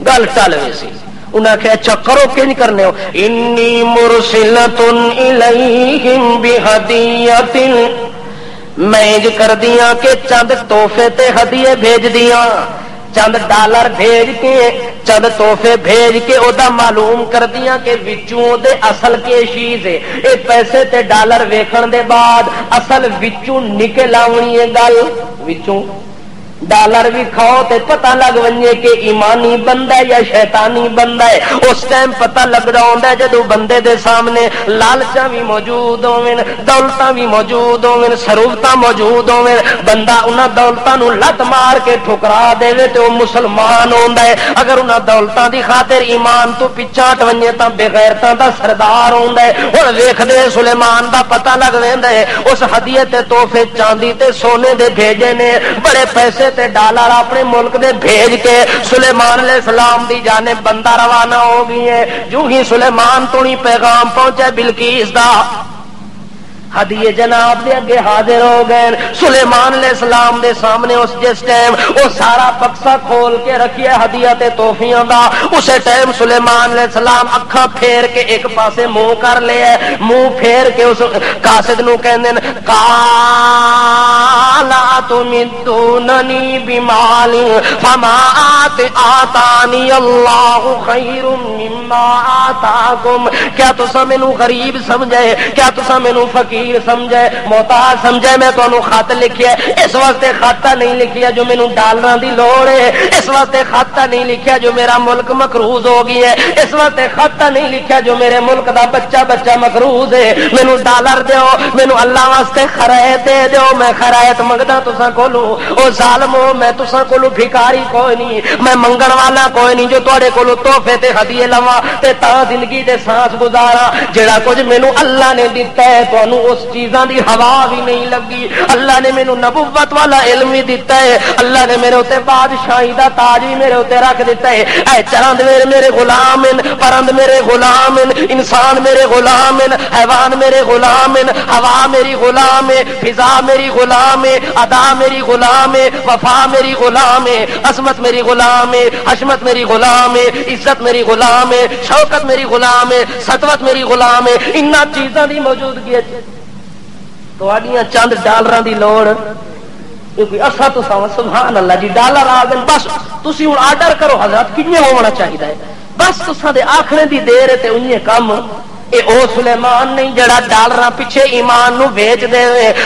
گل ٹل ویسی۔ انہاں کہ اچھا کرو کینج کرنے ہو، انی مرسلۃ الیہم بہدیۃ، میں انج کر دیاں کہ چند تحفے تے ہدیے بھیج دیاں، چند ڈالر بھیج کے چند تحفے بھیج کے او دا معلوم کر دیاں کہ وچوں دے اصل کے چیز ہے۔ اے پیسے تے ڈالر ویکھن دے بعد اصل وچوں نکل آونی ہے گل، وچوں ڈالر بھی کھاؤ تے پتہ لگ ونجے کہ ایمانی بندہ ہے یا شیطانی بندہ ہے۔ اس ٹائم پتہ لگ رہا ہوندا ہے جدوں بندے دے سامنے لالچاں بھی موجود ہوویں، دولتاں بھی موجود ہوویں، سرورتاں موجود ہوویں، بندہ انہاں دولتاں نوں لت مار کے ٹھکرا دے تے او مسلمان ہوندا ہے۔ اگر انہاں دولتاں دی خاطر ایمان تو پیچھے ہٹ ونجے تاں بے غیرتاں دا سردار ہوندا ہے۔ ہن ویکھدے سلیمان دا پتہ لگ ویندا ہے، اس ہدیے تے تحفے چاندی تے سونے دے بھیجے نے، بڑے پیسے تے ڈالر اپنے ملک دے بھیج کے سلیمان علیہ السلام دی جانب بندہ روانہ ہو گئی ہے۔ جو ہی سلیمان تو نہیں پیغام پہنچے بلقیس دا، ہدیے جناب دے اگے حاضر ہو گئے۔ سلیمان علیہ السلام دے سامنے اس جس ٹائم وہ سارا بکسا کھول کے رکھیا ہدیہ تے توفیاں دا، اسے ٹائم سلیمان علیہ السلام اکھاں پھیر کے ایک پاسے منہ کر لیا، منہ پھیر کے اس قاصد نو کہندے قال تمدوننی بمال فما آتانی اللہ خیر مما آتاکم، کیا تساں مینوں غریب سمجھے، کیا تساں مینوں فقیر فقیر سمجھے محتاج سمجھے میں تانوں خط لکھیا اس واسطے خط نہیں لکھیا جو مینوں ڈالراں دی لوڑ ہے اس واسطے خط نہیں لکھیا جو میرا ملک مقروض ہو گئی ہے اس واسطے خط نہیں لکھیا جو میرے ملک دا بچہ مقروض ہے مینوں ڈالر دیو مینوں اللہ واسطے خرائط دے دیو میں خرائط منگدا تساں کولوں او ظالمو میں تساں کولوں بھکاری کوئی نہیں میں منگن والا کوئی نہیں جو تواڈے کولوں تحفے تے ہدیے لواں تے تاں زندگی دے سانس گزارا جڑا کچھ مینوں اللہ نے دتا ہے تانوں اس چیزاں دی ہوا بھی نہیں لگی اللہ نے مینوں نبوت والا علم بھی دتا ہے اللہ نے میرے اوتے بادشاہی دا تاج بھی میرے اوتے رکھ دیتا ہے اے چرند میرے غلام ہیں پرند میرے غلام ہیں انسان میرے غلام ہیں حیوان میرے غلام ہیں ہوا میری غلام ہے فضا میری غلام ہے ادا میری غلام ہے وفا میری غلام ہے عظمت میری غلام ہے حشمت میری غلام ہے عزت میری غلام ہے شوکت میری غلام ہے سطوت میری غلام ہے ان چیزاں دی موجودگی تواڈیاں چند ڈالراں دی لوڑ اصا تو سبحان اللہ جی ڈالر آ گئے بس تسی ہوں آرڈر کرو حضرت کنے ہونا چاہیے بس تساں دے آکھنے دی دیر ہے تے انہی کم اے او سلیمان نہیں جڑا ڈالراں پیچھے ایمان نو بیچ دے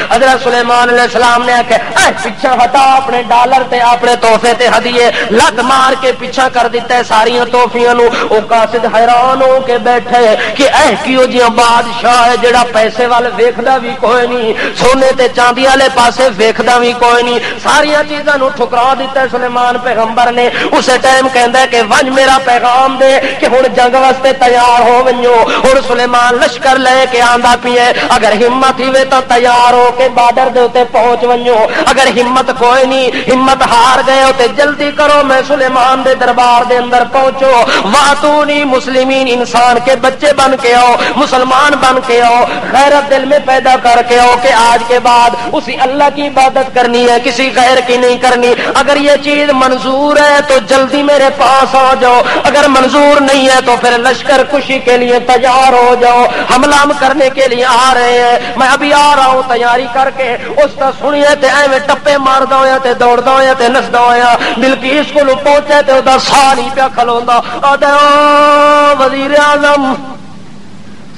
حضرت سلیمان علیہ السلام نے آکھیا اے پیچھے ہٹا اپنے ڈالر تے اپنے تحفے تے ہدیے لت مار کے پیچھا کر دیتا ہے ساریاں توفیاں نو او قاصد حیران ہو کے بیٹھے کہ اے کیو جیاں بادشاہ ہے جڑا پیسے والے ویکھدا بھی کوئی نہیں سونے تے چاندی والے پاسے ویکھدا بھی کوئی نہیں ساریاں چیزاں نو ٹھکرا دیتا ہے سلیمان پیغمبر نے اسے ٹائم کہندا ہے کہ ونج میرا پیغام دے کہ ہن جنگ واسطے تیار ہو ونجو ہن سلیمان لشکر لے کے آندا پیے اگر ہمت ہی تو تیار ہو کے بارڈر دے اوتے پہنچ ونجو اگر ہمت کوئی نہیں ہمت ہار گئے ہو تے جلدی کرو میں سلیمان دے دربار دے اندر پہنچو واتونی مسلمین انسان کے بچے بن کے آؤ مسلمان بن کے آؤ غیرت دل میں پیدا کر کے آؤ کہ آج کے بعد اسی اللہ کی عبادت کرنی ہے کسی غیر کی نہیں کرنی اگر یہ چیز منظور ہے تو جلدی میرے پاس آ جاؤ اگر منظور نہیں ہے تو پھر لشکر کشی کے لیے تیار ہو جاؤ حملہ ہم کرنے کے لیے آ رہے ہیں میں ابھی آ رہا ہوں تیاری کر کے اس کا سنیے تے ایویں ٹپے ماردا ہویا تے دوڑدا ہویا تے نسدا ہویا بلقیس کول پہنچے تے اودہ ساہ نہیں پیا کھلوندا آدھا وزیر اعظم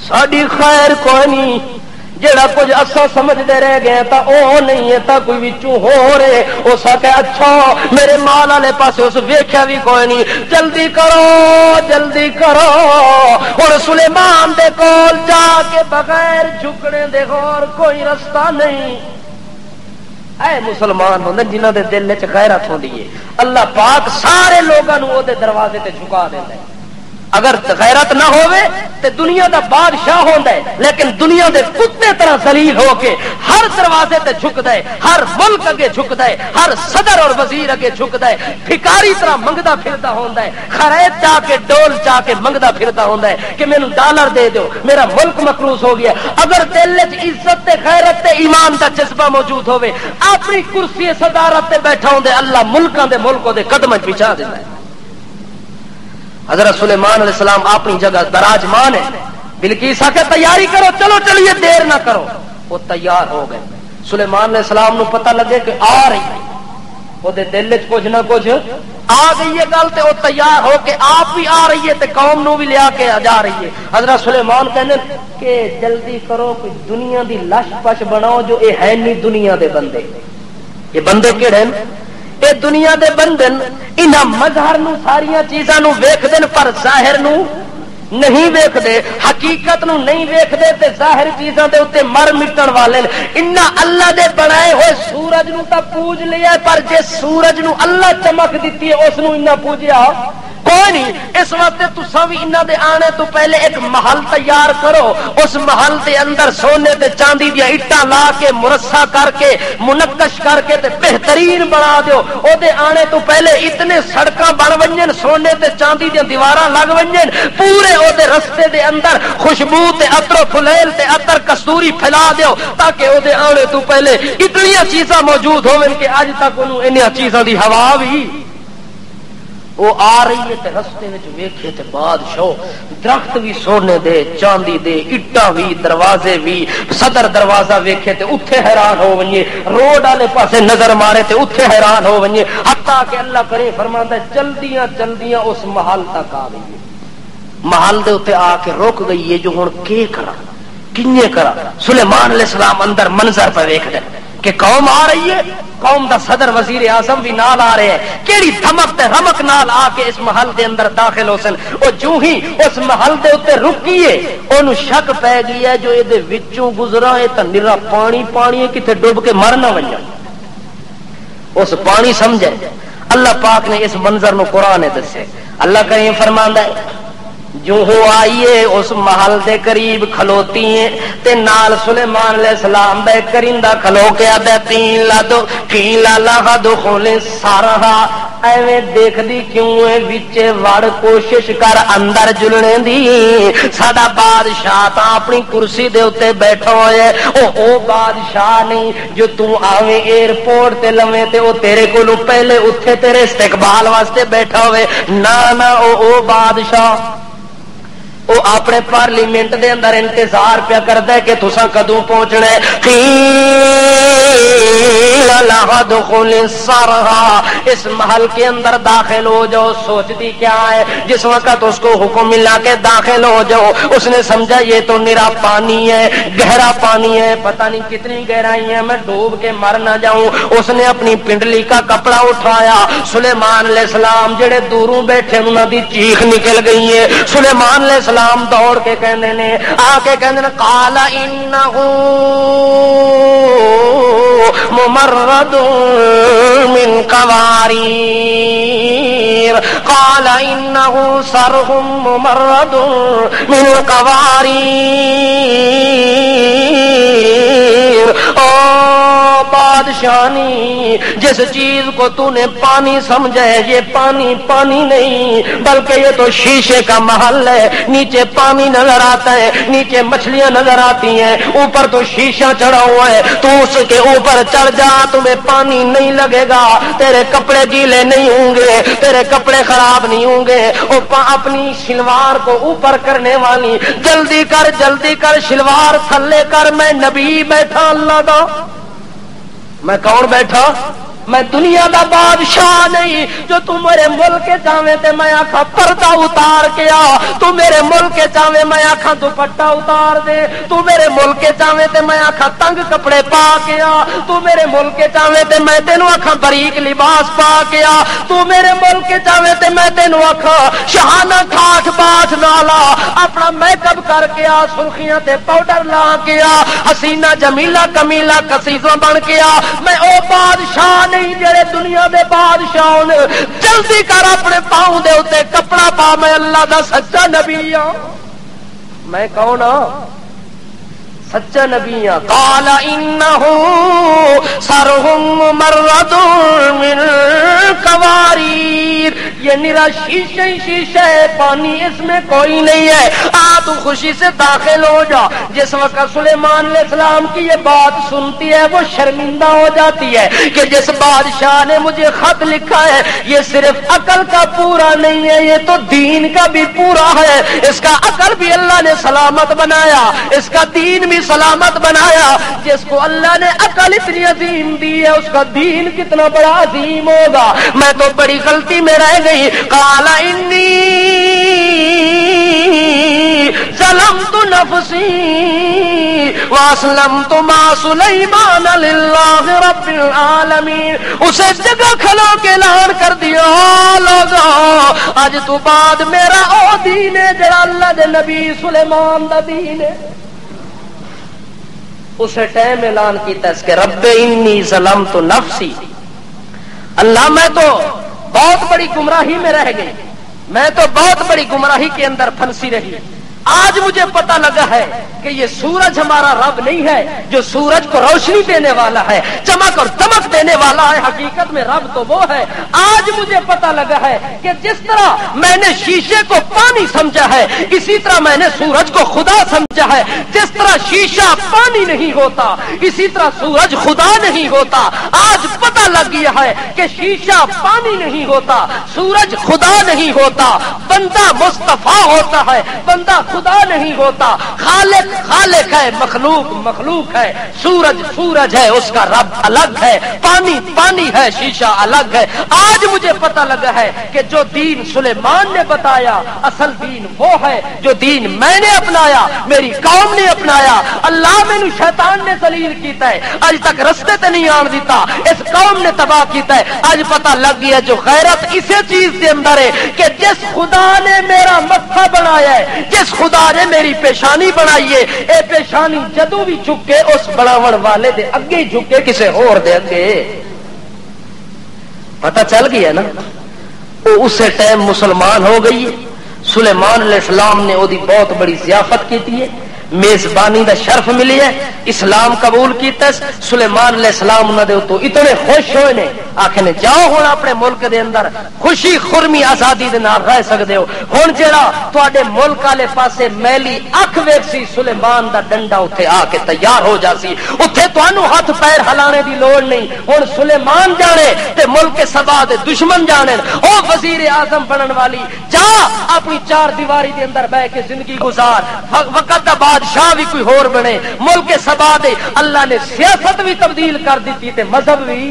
ساڈی خیر کوئی نہیں جڑا کچھ اسا سمجھدے رہ گئے تا او نہیں ہے تا کوئی وچوں ہو رہے او سکے اچھا میرے مال والے پاسے اس ویکھیا بھی کوئی نہیں جلدی کرو ہن سلیمان دے کول جا کے بغیر جھکنے دے اور کوئی رستہ نہیں اے مسلمان ہوندے جنہاں دے دل وچ غیرت ہوندی ہے اللہ پاک سارے لوگاں نوں او دے دروازے تے جھکا دیندا ہے اگر غیرت نہ ہوئے تو دنیا دا بادشاہ ہوندا ہے لیکن دنیا دے کتے طرح ذلیل ہو کے ہر دروازے تے جھکدا ہے ہر ملک اگے جھکدا ہے ہر صدر اور وزیر اگے جھکدا ہے بھکاری طرح منگدا پھردا ہوندا ہے خرائط چا کے ڈول چا کے منگدا پھردا ہوندا ہے کہ مینوں ڈالر دے دیو میرا ملک مقروض ہو گیا اگر دل وچ عزت تے غیرت تے ایمان دا جذبہ موجود ہوے اپنی کرسی صدارت تے بیٹھا ہوندے اللہ ملکاں دے ملکوں دے قدماں وچ بچا دیندا ہے حضرت سلیمان علیہ السلام اپنی جگہ براجمان ہے بلقیس آ کے تیاری کرو چلو چلیے دیر نہ کرو وہ تیار ہو گئے سلیمان علیہ السلام نو پتہ لگے کہ آ رہی ہے وہ دے دل وچ کچھ نہ کچھ آ گئی ہے گل تے وہ تیار ہو کے آپ بھی آ رہی ہے تے قوم نو بھی لیا کے جا رہی ہے حضرت سلیمان کہنے کہ جلدی کرو کوئی دنیا دی لش پش بناؤ جو اے ہے نہیں دنیا دے بندے یہ بندے کیڑے ہیں اے دنیا دے بندن انہاں مظہر نو ساریاں چیزاں نو ویکھ دین پر ظاہر نو نہیں ویکھ دے حقیقت نو نہیں ویکھ دے تے ظاہر چیزاں دے اوتے مر مٹن والے انہاں اللہ دے بنائے ہوئے سورج نو تا پوج لیا پر جے سورج نو اللہ چمک دتی ہے اس نو انہاں پوجیا کوئی نہیں اس وقت تساں بھی انہاں دے آنے تو پہلے ایک محل تیار کرو اس محل دے اندر سونے تے چاندی دی اٹاں لا کے مرصع کر کے منقش کر کے تے بہترین بنا دیو او دے آنے تو پہلے اتنے سڑکاں بن ونجن سونے تے چاندی دی دیواراں لگ ونجن پورے او دے رستے دے اندر خوشبو تے عطر و فلیل تے عطر کستوری پھیلا دیو تاکہ او دے آنے تو پہلے اتنی چیزاں موجود ہوون کہ اج تک انہوں انہاں چیزاں دی ہوا بھی وہ آ رہی ہے تے رستے وچ ویکھے تے بادشاہ درخت بھی سونے دے چاندی دے اٹاں بھی دروازے بھی صدر دروازہ ویکھے تے اوتھے حیران ہو ونجے روڈ والے پاسے نظر مارے تے اوتھے حیران ہو ونجے حتیٰ کہ اللہ کرے فرماندا ہے جلدیاں جلدیاں اس محل تک آ گئی محل دے اوتے آ کے رک گئی ہے جو ہن کی کراں کیے کرا سلیمان علیہ السلام اندر منظر پہ ویکھ دے کہ قوم آ رہی ہے، قوم دا صدر وزیر اعظم بھی نال آ رہے ہیں، کیڑی دھمک تے رمک نال آ کے اس محل دے اندر داخل ہو سن. او جو ہی اس محل دے اوتے رکیے اونوں شک پے گئی ہے جو دے وچوں گزرا ہے تے نرا پانی پانی ہے، کتے ڈوب کے مر نہ ونجا. اس پانی سمجھے اللہ پاک نے اس منظر نو قرآن نے دسے. اللہ کریم فرماندا ہے جو ہو آئیے اس محل دے قریب کھلوتی ہیں تے نال سلیمان علیہ السلام دا ایک کرندہ کھلو کے آدھا قیلا لہا دخول سارہا. ایویں دیکھ دی کیوں ہے وچے وڑ کوشش کر اندر جلنے دی. ساڈا بادشاہ تا اپنی کرسی دے اوتے بیٹھا ہوئے، او بادشاہ نہیں جو تو آویں ایئرپورٹ تے لویں تے او تیرے کولوں پہلے اتھے تیرے استقبال واسطے بیٹھا ہوئے. نہ او بادشاہ وہ اپنے پارلیمنٹ دے اندر انتظار پیا کرتا ہے کہ تساں کدوں پہنچنا ہے. قیل لہا دخول سارہا، اس محل کے اندر داخل ہو جاؤ. سوچتی کیا ہے جس وقت اس کو حکم ملا کے داخل ہو جاؤ اس نے سمجھا یہ تو نرا پانی ہے، گہرا پانی ہے، پتہ نہیں کتنی گہرائی ہے، میں ڈوب کے مر نہ جاؤں. اس نے اپنی پنڈلی کا کپڑا اٹھایا. سلیمان علیہ السلام جڑے دوروں بیٹھے انہاں دی چیخ نکل گئی ہے. سلیمان علیہ السلام دوڑ کے کہندے نے آ کے کہندے نے قال انه ممرد من قوارير، قال انه صرح ممرد من قوارير. او بادشاہنی جس چیز کو تو نے پانی سمجھا ہے یہ پانی پانی نہیں بلکہ یہ تو شیشے کا محل ہے. نیچے پانی نظر آتا ہے، نیچے مچھلیاں نظر آتی ہیں، اوپر تو شیشہ چڑھا ہوا ہے. تو اس کے اوپر چڑھ جا تمہیں پانی نہیں لگے گا، تیرے کپڑے گیلے نہیں ہوں گے، تیرے کپڑے خراب نہیں ہوں گے. اپنی شلوار کو اوپر کرنے والی جلدی کر شلوار تھلے کر. میں نبی بیٹھا اللہ دا. میں کون بیٹھا؟ میں دنیا دا بادشاہ نہیں جو تو میرے ملک کے چاہے تے میں آکھا پردہ اتار کے آ. تو میرے ملک کے چاہے میں آکھا دوپٹہ اتار دے. تو میرے ملک کے چاہے تے میں آکھا تنگ کپڑے پا کے آ. تو میرے ملک کے چاہے تے میں تینوں آکھا باریک لباس پا کے آ. تو میرے ملک کے چاہے تے میں تینوں آکھا شہانہ ٹھاٹ باٹ نالا اپنا میک اپ کر کے آ، سرخیاں تے پاؤڈر لا کے آ، حسینہ جمیلہ کمیلہ کسیزہ بن کے آ. میں او بادشاہ نہیں جڑے دنیا دے بادشاہ نے. جلدی کر اپنے پاؤں دے اوتے کپڑا پا. میں اللہ دا سچا نبی ہاں. میں کون ہاں؟ سچا نبی ہاں. قال انه صرح ممرد من قوارير، یہ نرا شیشہ ہی شیشہ ہے، پانی اس میں کوئی نہیں ہے. تو خوشی سے داخل ہو جا. جس وقت سلیمان علیہ السلام کی یہ بات سنتی ہے وہ شرمندہ ہو جاتی ہے کہ جس بادشاہ نے مجھے خط لکھا ہے یہ صرف عقل کا پورا نہیں ہے، یہ تو دین کا بھی پورا ہے. اس کا عقل بھی اللہ نے سلامت بنایا، اس کا دین بھی سلامت بنایا. جس کو اللہ نے عقل اتنی عظیم دی ہے اس کا دین کتنا بڑا عظیم ہوگا. میں تو بڑی غلطی میں رہ گئی. قال انی ظلمت نفسی واسلمت مع سلیمان للہ رب العالمین. اسے جگہ کھلو کے اعلان کر دیا لوگا آج تو بعد میرا او دین ہے جڑا اللہ دے نبی سلیمان دا دین ہے. اسے ٹائم اعلان کیتا اس کے رب انی ظلمت نفسی. اللہ میں تو بہت بڑی گمراہی میں رہ گئی، میں تو بہت بڑی گمراہی کے اندر پھنسی رہی. آج مجھے پتہ لگا ہے کہ یہ سورج ہمارا رب نہیں ہے جو سورج کو روشنی دینے والا ہے، چمک اور دمک دینے والا ہے. حقیقت میں رب تو وہ ہے. آج مجھے پتہ لگا ہے کہ جس طرح میں نے شیشے کو پانی سمجھا ہے اسی طرح میں نے سورج کو خدا سمجھا ہے. جس طرح شیشہ پانی نہیں ہوتا اسی طرح سورج خدا نہیں ہوتا. آج پتہ لگ گیا ہے کہ شیشہ پانی نہیں ہوتا، سورج خدا نہیں ہوتا. بندہ مصطفیٰ ہوتا ہے، بندہ خدا نہیں ہوتا. خالق خالق ہے، مخلوق مخلوق ہے، سورج سورج ہے، اس کا رب الگ ہے، پانی پانی ہے، شیشہ الگ ہے۔ آج مجھے پتہ لگا ہے کہ جو دین سلیمان نے بتایا اصل دین وہ ہے جو دین میں نے اپنایا، میری قوم نے اپنایا۔ اللہ مینو شیطان نے ذلیل کیتا ہے، اج تک رستے تے نہیں آن دیتا، اس قوم نے تباہ کیتا ہے۔ اج پتہ لگ گیا جو غیرت اسی چیز کے اندر ہے کہ جس خدا نے میرا متھا بنایا ہے، جس خدا نے میری پیشانی بنائی ہے، اے پیشانی جدوں بھی جھکے اس بناون والے دے اگے جھکے، کسے ہور دے اگے۔ پتہ چل گیا نا، وہ اسے ٹائم مسلمان ہو گئی ہے۔ سلیمان علیہ السلام نے وہ بہت بڑی ضیافت کی ہے، میزبانی دا شرف ملی ہے، اسلام قبول کیتا ہے۔ سلیمان علیہ السلام انہاں دے تو اتنے خوش ہوئے نے، آکھے نے جاؤ ہن اپنے ملک دے اندر خوشی خرمی آزادی دے نال رہ سکدے ہو۔ ہن جڑا تواڈے ملک والے پاسے میلی اکھ ویکسی سلیمان دا ڈنڈا اوتھے آ کے تیار ہو جاسی، اوتھے تانوں ہاتھ پیر ہلانے دی لوڑ نہیں۔ ہن سلیمان جانے تے ملک سبا دے دشمن جانن، او وزیر اعظم بنن والی جا اپنی چار دیواری دے اندر بیٹھ کے زندگی گزار، وقت دا بادشاہ بھی کوئی ہور بنے۔ ملک سبا دے اللہ نے سیاست بھی تبدیل کر دیتی تے مذہب بھی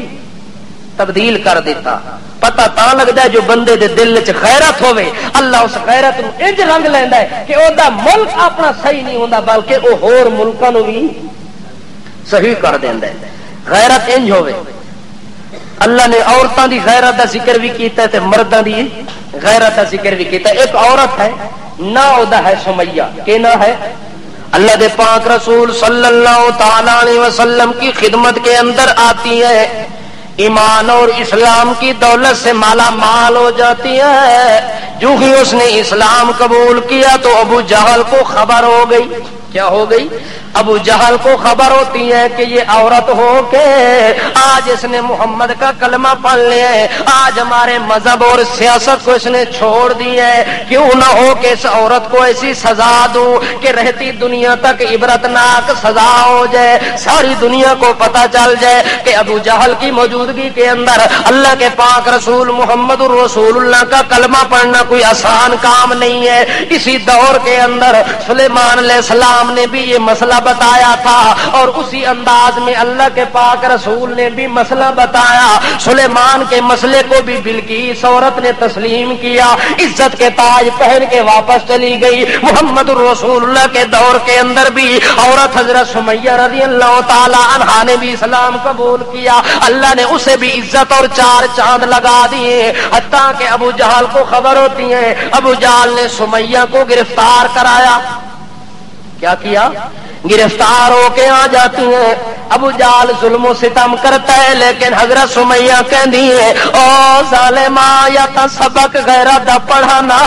تبدیل کر دیتا۔ پتہ تا لگدا ہے جو بندے دے دل وچ غیرت ہوے، اللہ اس غیرت نو انج رنگ لیندا ہے کہ او دا ملک اپنا صحیح نہیں ہوندا بلکہ او ہور ملکاں نو بھی صحیح کر دیندا ہے۔ غیرت انج ہوے۔ اللہ نے عورتاں دی غیرت دا ذکر بھی کیتا ہے تے مرداں دی غیرت دا ذکر بھی کیتا ہے۔ ایک عورت ہے نا او دا ہے سمیہ، کہ نا ہے اللہ دے پاک رسول صلی اللہ تعالی علیہ وسلم کی خدمت کے اندر آتی ہے، ایمان اور اسلام کی دولت سے مالا مال ہو جاتی ہے۔ جو ہی اس نے اسلام قبول کیا تو ابو جہل کو خبر ہو گئی۔ کیا ہو گئی؟ ابو جہل کو خبر ہوتی ہے کہ یہ عورت ہو کے آج اس نے محمد کا کلمہ پڑھ لیا ہے، آج ہمارے مذہب اور سیاست کو اس نے چھوڑ دیا ہے، کیوں نہ ہو کہ اس عورت کو ایسی سزا دوں کہ رہتی دنیا تک عبرتناک سزا ہو جائے، ساری دنیا کو پتہ چل جائے کہ ابو جہل کی موجودگی کے اندر اللہ کے پاک رسول محمد الرسول اللہ کا کلمہ پڑھنا کوئی آسان کام نہیں ہے۔ اسی دور کے اندر سلیمان علیہ السلام نے بھی یہ مسئلہ بتایا تھا اور اسی انداز میں اللہ کے پاک رسول نے بھی مسئلہ بتایا۔ سلیمان کے مسئلے کو بھی بلقیس عورت نے تسلیم کیا، عزت کے تاج پہن کے واپس چلی گئی۔ محمد الرسول اللہ کے دور کے اندر بھی عورت حضرت سمیہ رضی اللہ تعالی عنہا نے بھی اسلام قبول کیا، اللہ نے اسے بھی عزت اور چار چاند لگا دیے، حتیٰ کہ ابو جہل کو خبر ہوتی ہے۔ ابو جہل نے سمیہ کو گرفتار کرایا۔ کیا کیا؟ گرفتار ہو کے آ جاتی ہیں۔ ابو جہل ظلم و ستم کرتا ہے لیکن حضرت سمیہ کہندی ہے او ظالما یا تا سبق غیرت دا پڑھانا،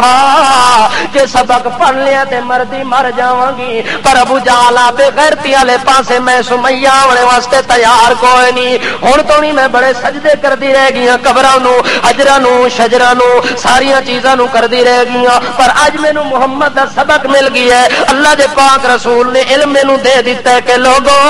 جے سبق پڑھ لیا تے مردی مر جاواں گی۔ پر ابو جہل بے غیرتی والے پاسے میں سمیہ آنے واسطے تیار کوئی نہیں۔ ہن تو نہیں میں بڑے سجدے کردی رہ گیاں قبراں نو، حجراں نو، شجراں نو، ساریاں چیزاں نو کردی رہ گیاں، پر اج مینوں محمد دا سبق مل گیا ہے۔ اللہ دے پاک رسول نے علم مینوں دے دیتا ہے کہ لوگوں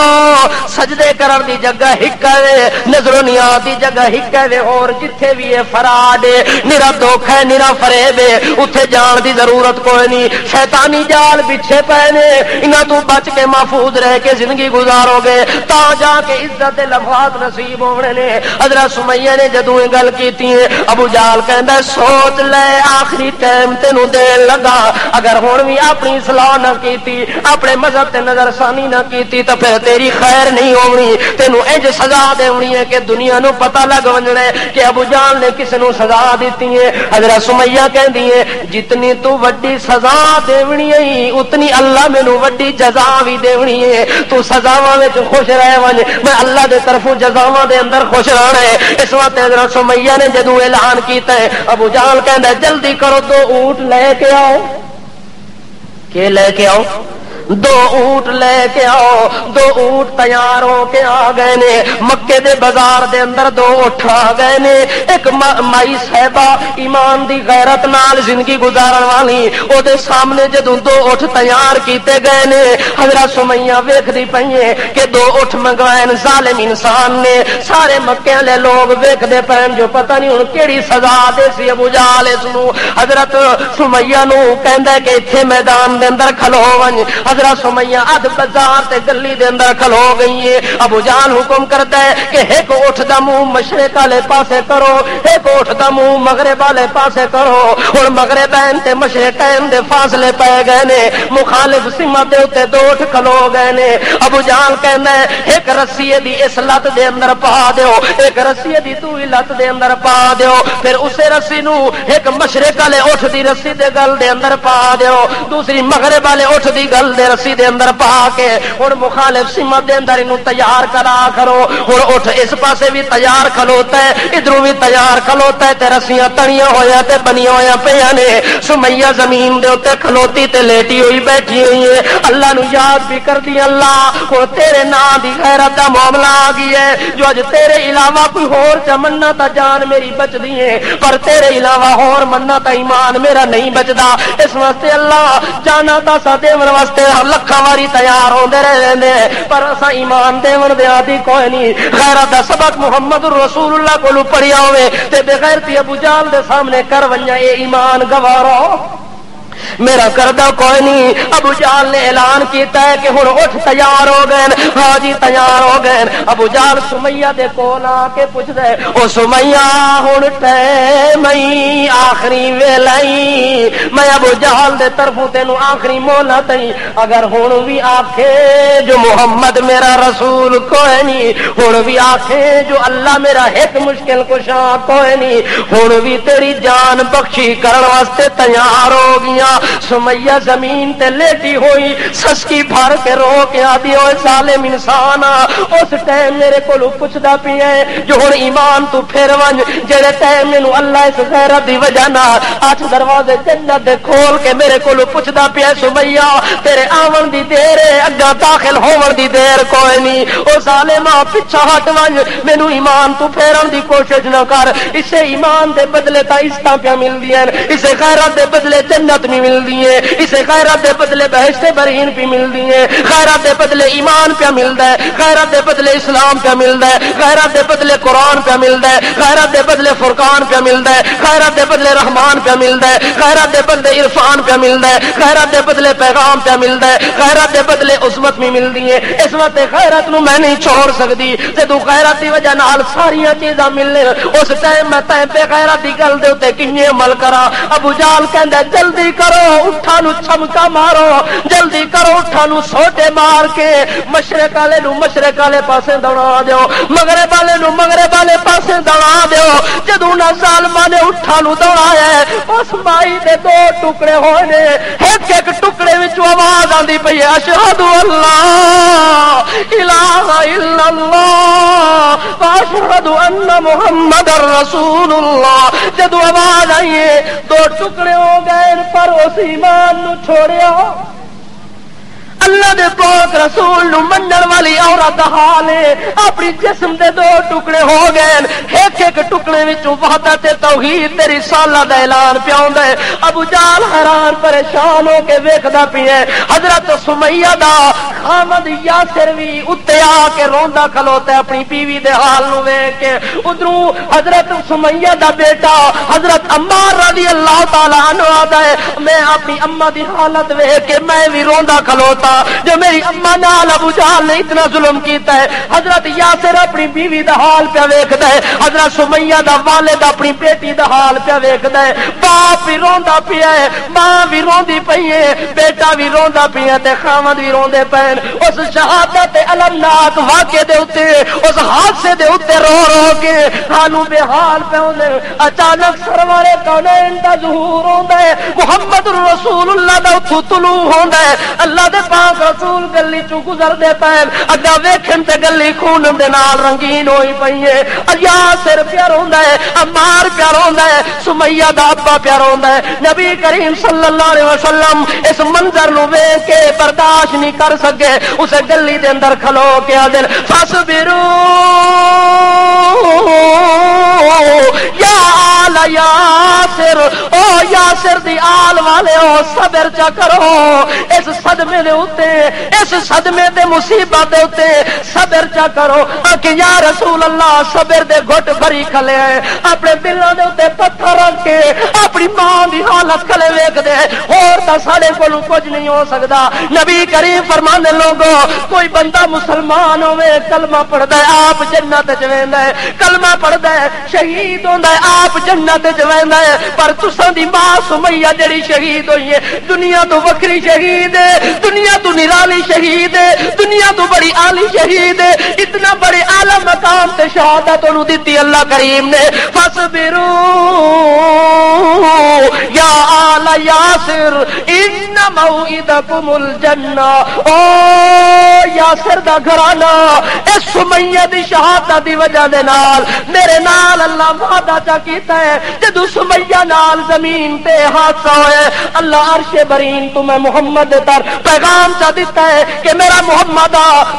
سجدے کرن دی جگہ ہک ہے، نظر و نیاز دی جگہ ہک ہے، اور جتھے بھی ہے فراڈ ہے، نرا دھوکا ہے، نرا فریب ہے، اتھے جان دی ضرورت کوئی نہیں۔ شیطانی جال بچھے پے نے، انہاں تو بچ کے محفوظ رہ کے زندگی گزارو گے تا جا کے عزت دے لمحات نصیب ہونے نے۔ حضرت سمیہ نے جدوں یہ گل کیتی ہے، ابو جہل کہندا ہے سوچ لے آخری ٹائم تینوں دین لگا، اگر ہن بھی اپنی اصلاح نہ کیتی، اپنے مذہب تے نظر ثانی نہ کیتی تو پھر تیری خیر نہیں ہونی، تینوں انج سزا دینی ہے کہ دنیا نو پتہ لگ ونجنا ہے کہ ابو جہل نے کس نو سزا دیتی ہے۔ حضرت سمیہ کہندی ہے جتنی تو وڈی سزا دینی ہے اتنی اللہ مینوں وڈی جزا بھی دینی ہے، تو سزاواں وچ خوش رہ ونج، میں اللہ دے طرفوں جزاواں دے اندر خوش رہنا ہے۔ اس وقت حضرت سمیہ نے جدوں اعلان کیتا ہے، ابو جہل کہندا ہے جلدی کرو 2 اونٹ لے کے آؤ۔ کہ لے کے آؤ؟ 2 اونٹ لے کے آؤ۔ 2 اونٹ تیار ہو کے آ گئے نے، مکے دے بازار دے اندر 2 اونٹ آ گئے نے۔ ایک مائی صاحبہ ایمان دی غیرت نال زندگی گزارن والی، او دے سامنے جدوں 2 اونٹ تیار کیتے گئے نے، حضرت سمیہ ویکھدی پئی کہ 2 اونٹ منگوائے ظالم انسان نے۔ سارے مکے والے لوگ ویکھدے پئے جو پتہ نہیں ہن کیڑی سزا دے سی ابو جہل اس نو۔ حضرت سمیہ نو کہندا کہ ایتھے میدان دے اندر کھلو ونج۔ حضرت سمیہ ادھ بازار تے گلی دے اندر کھلو گئی ہے. ابو جہل حکم کرتا ہے کہ ایک اٹھ دا منہ مشرق والے پاسے کرو, ایک اٹھ دا منہ مغرب والے پاسے کرو. ہن مغربین تے مشرقین دے فاصلے پے گئے نے, مخالف سمت دے اوتے دو اٹھ کھلو گئے نے. ابو جہل کہندا ہے ایک رسی دی اس لت دے اندر پا دیو, ایک رسی دی دوئی لت دے اندر پا دیو, پھر اسے رسی نو ایک مشرق والے اٹھ دی رسی دے گل دے اندر پا دیو, دوسری مغرب والے اٹھ دی گل دے رسی دے اندر پا کے ہن مخالف سمت دے اندر اینو تیار کرا کرو. ہن اٹھ اس پاسے بھی تیار کھلوتا ہے, ادھروں بھی تیار کھلوتا ہے, تے رسیاں تڑیاں ہویا تے بنیاں ہویا پیاں نے. سمیہ زمین دے اوتے کھلوتی تے لیٹی ہوئی بیٹھی ہوئی ہے, اللہ نو یاد بھی کر دی. اللہ ہن تیرے نام دی غیرت دا معاملہ آ گئی ہے, جو اج تیرے علاوہ کوئی ہور چ مننا تا جان میری بچدی ہے, پر تیرے علاوہ ہور مننا تا ایمان میرا نہیں بچدا. اس واسطے اللہ جانا تا سا دیون واسطے لکھاں واری تیار ہوندے رہندے, پر اسا ایمان دیون دے عادی کوئی نہیں. غیرت دا سبق محمد رسول اللہ کولو پڑھیا ہوئے تے بے غیرتی ابو جہل دے سامنے کر ونجا اے ایمان گوارا میرا کردہ کوئی نہیں. ابو جہل نے اعلان کیتا ہے کہ ہن اٹھ تیار ہو گئے, ہاں جی تیار ہو گئے. ابو جہل سمیہ دے کول آ کے پوچھدا ہے او سمیہ ہن ٹائم آخری ویلائی, میں ابو جہل دے طرفوں تینوں آخری مہلت ہے, اگر ہن بھی آکھے جو محمد میرا رسول کوئی نہیں, ہن بھی آکھے جو اللہ میرا ایک مشکل کشا کوئی نہیں, ہن بھی تیری جان بخشی کرن واسطے تیار ہو گیا. سمیہ زمین تے لیٹی ہوئی سسکی بھر کے رو کے آدھی ہوئے ظالم انسان, اس ٹائم میرے کولو پوچھدا پیا ہے جو ہن ایمان تو پھر ونج جڑے ٹائم مینوں اللہ اس غیرت دی وجہ نال اٹھ دروازے جنت دے کھول کے میرے کولو پوچھدا پیا سمیہ تیرے آون دی دیر ہے, اگا داخل ہون دی دیر کوئی نہیں. او ظالما پیچھے ہٹ ونج مینوں ایمان تو پھیرن دی کوشش نہ کر, اسے ایمان دے بدلے تا عزتاں پیا ملدیاں, اسے غیرت دے بدلے جنت بھی ملدی ہے, اسے غیرت دے بدلے بہشت برین بھی ملدی ہے, غیرت دے بدلے ایمان پہ ملدا ہے, غیرت دے بدلے اسلام پہ ملدا ہے, غیرت دے بدلے قرآن پہ ملدا ہے, غیرت دے بدلے فرقان پہ ملدا ہے, غیرت دے بدلے رحمان پہ ملدا ہے, غیرت دے بدلے عرفان پہ ملدا ہے, غیرت دے بدلے پیغام پہ ملدا ہے, غیرت دے بدلے عظمت بھی ملدی ہے. اس وقت غیرت نو میں نہیں چھوڑ سکتی, جدوں غیرت دی وجہ نال ساریاں چیزاں ملنے اس ٹائم میں تے بے غیرت دی گل دے اوتے کیویں عمل کراں. ابو جہل کہندا جلدی کرو اٹھا نو چھمکا مارو, جلدی کرو اٹھا نو سوٹے مار کے مشرق والے نو مشرق والے پاسے دوڑا دیو, مغرب والے نو مغرب والے پاسے دوڑا دیو. جدوں نہ ظالماں نے اٹھا نو دوڑایا اس مائی دے دو ٹکڑے ہوئے نے, ایک ایک ٹکڑے وچوں آواز آندی پئی ہے اشہد اللہ الہ الا اللہ واشہد ان محمد رسول اللہ. جدوں آواز آئی ہے دو ٹکڑے ہو گئے, پر اس ایمان نو چھوڑیا اللہ دے پاک رسول نو منن والی عورت حال ہے, اپنی جسم دے دو ٹکڑے ہو گئے, ایک ایک ٹکڑے وچوں وحدت توحید تے رسالت دا اعلان پیا ہوندا ہے. ابو جہل حیران پریشان ہو کے ویکھدا پیا ہے, حضرت سمیہ دا خامد یاسر وی اُتے آ کے روندا کھلوتا ہے اپنی بیوی دے حال نو ویکھ کے. ادھروں حضرت سمیہ دا بیٹا حضرت عمار رضی اللہ تعالی عنہ آدا ہے میں اپنی اما دی حالت ویکھ کے میں وی روندا کھلوتا جو میری اما نال ابو جہل نے اتنا ظلم کیتا ہے. حضرت یاسر اپنی بیوی دا حال پہ ویکھدا ہے, حضرت سمیہ دا والد اپنی بیٹی دا حال پہ ویکھدا ہے. باپ بھی روندا پیا ہے, ماں بھی روندی پئی ہے, بیٹا بھی روندا پیا تے خاوند بھی روندے پئے. اس شہادت المناک واقعے دے اوتے اس حادثے دے اوتے رو رو کے سانو بے حال پہ ہوندے. اچانک سرور کونین دا ظہور ہوندا ہے, محمد رسول اللہ دا طلوع ہوندا ہے. اللہ دے پاک رسول گلی چوں گزر دے پے, اگا ویکھن تے گلی خون دے نال رنگین ہوئی پئی ہے. یاسر پیار ہوندا ہے, عمار پیار ہوندا ہے, سمیہ دا ابا پیار ہوندا ہے. نبی کریم صلی اللہ علیہ وسلم اس منظر نو ویکھ کے برداشت نہیں کر سکے, اسے گلی دے اندر کھلو کے آدن فصبروا یا آل یاسر یاسر، او یاسر دی آل والے ہو صبر چا کرو اس صدمے دے اوتے، اس صدمے دے مصیبت دے اوتے صبر چا کرو۔ کہ یا رسول اللہ صبر دے گھٹ بھری کھلے ہیں، اپنے دلوں دے اوتے پتھر رکھ کے اپنی ماں دی حالت کھلے ویکھ دے، اور تا ساڈے کولوں کچھ نہیں ہو سکدا۔ نبی کریم فرماندے لوگوں کوئی بندہ مسلمان ہوے کلمہ پڑھدا ہے آپ جنت وچ ویندا ہے، کلمہ پڑھدا ہے شہید ہوندا ہے آپ جنت وچ ویندا ہے، پر تساں دی ماں سمیہ جڑی شہید ہوئی ہے دنیا تو وکری شہید ہے، دنیا تو نرالی شہید ہے، دنیا تو بڑی عالی شہید ہے، اتنا بڑے اعلی مقام تے شہادت انہوں دتی اللہ کریم نے۔ فاصبروا یا آل یاسر ان موعدکم الجنہ، او یاسر دا گھرانہ اس سمیہ دی شہادت دی وجہ دے نال میرے نال اللہ وعدہ چا کیتا ہے، جدوں سمیہ نال زمین تے حادثہ ہوئے اللہ عرش برین تو میں محمد تر پیغام چا دیتا ہے کہ میرا محمد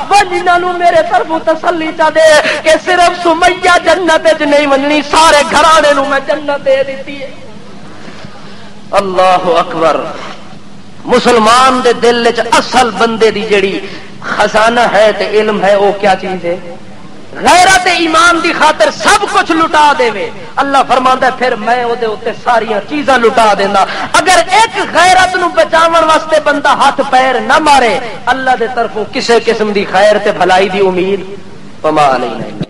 وجنا نو میرے طرف تسلی چا دے کہ صرف سمیہ جنت وچ نہیں وننی، سارے گھرانے نو میں جنت دے دیتی ہے۔ اللہ اکبر۔ مسلمان دے دل وچ اصل بندے دی جڑی خزانہ ہے تے علم ہے وہ کیا چیز ہے؟ غیرت ایمان دی خاطر سب کچھ لٹا دے وے، اللہ فرماندا ہے پھر میں او دے اوتے ساری چیزاں لٹا دینا۔ اگر ایک غیرت نو بچاون واسطے بندہ ہاتھ پیر نہ مارے اللہ دے طرفوں کسے قسم دی خیر تے بھلائی دی امید وما علینا۔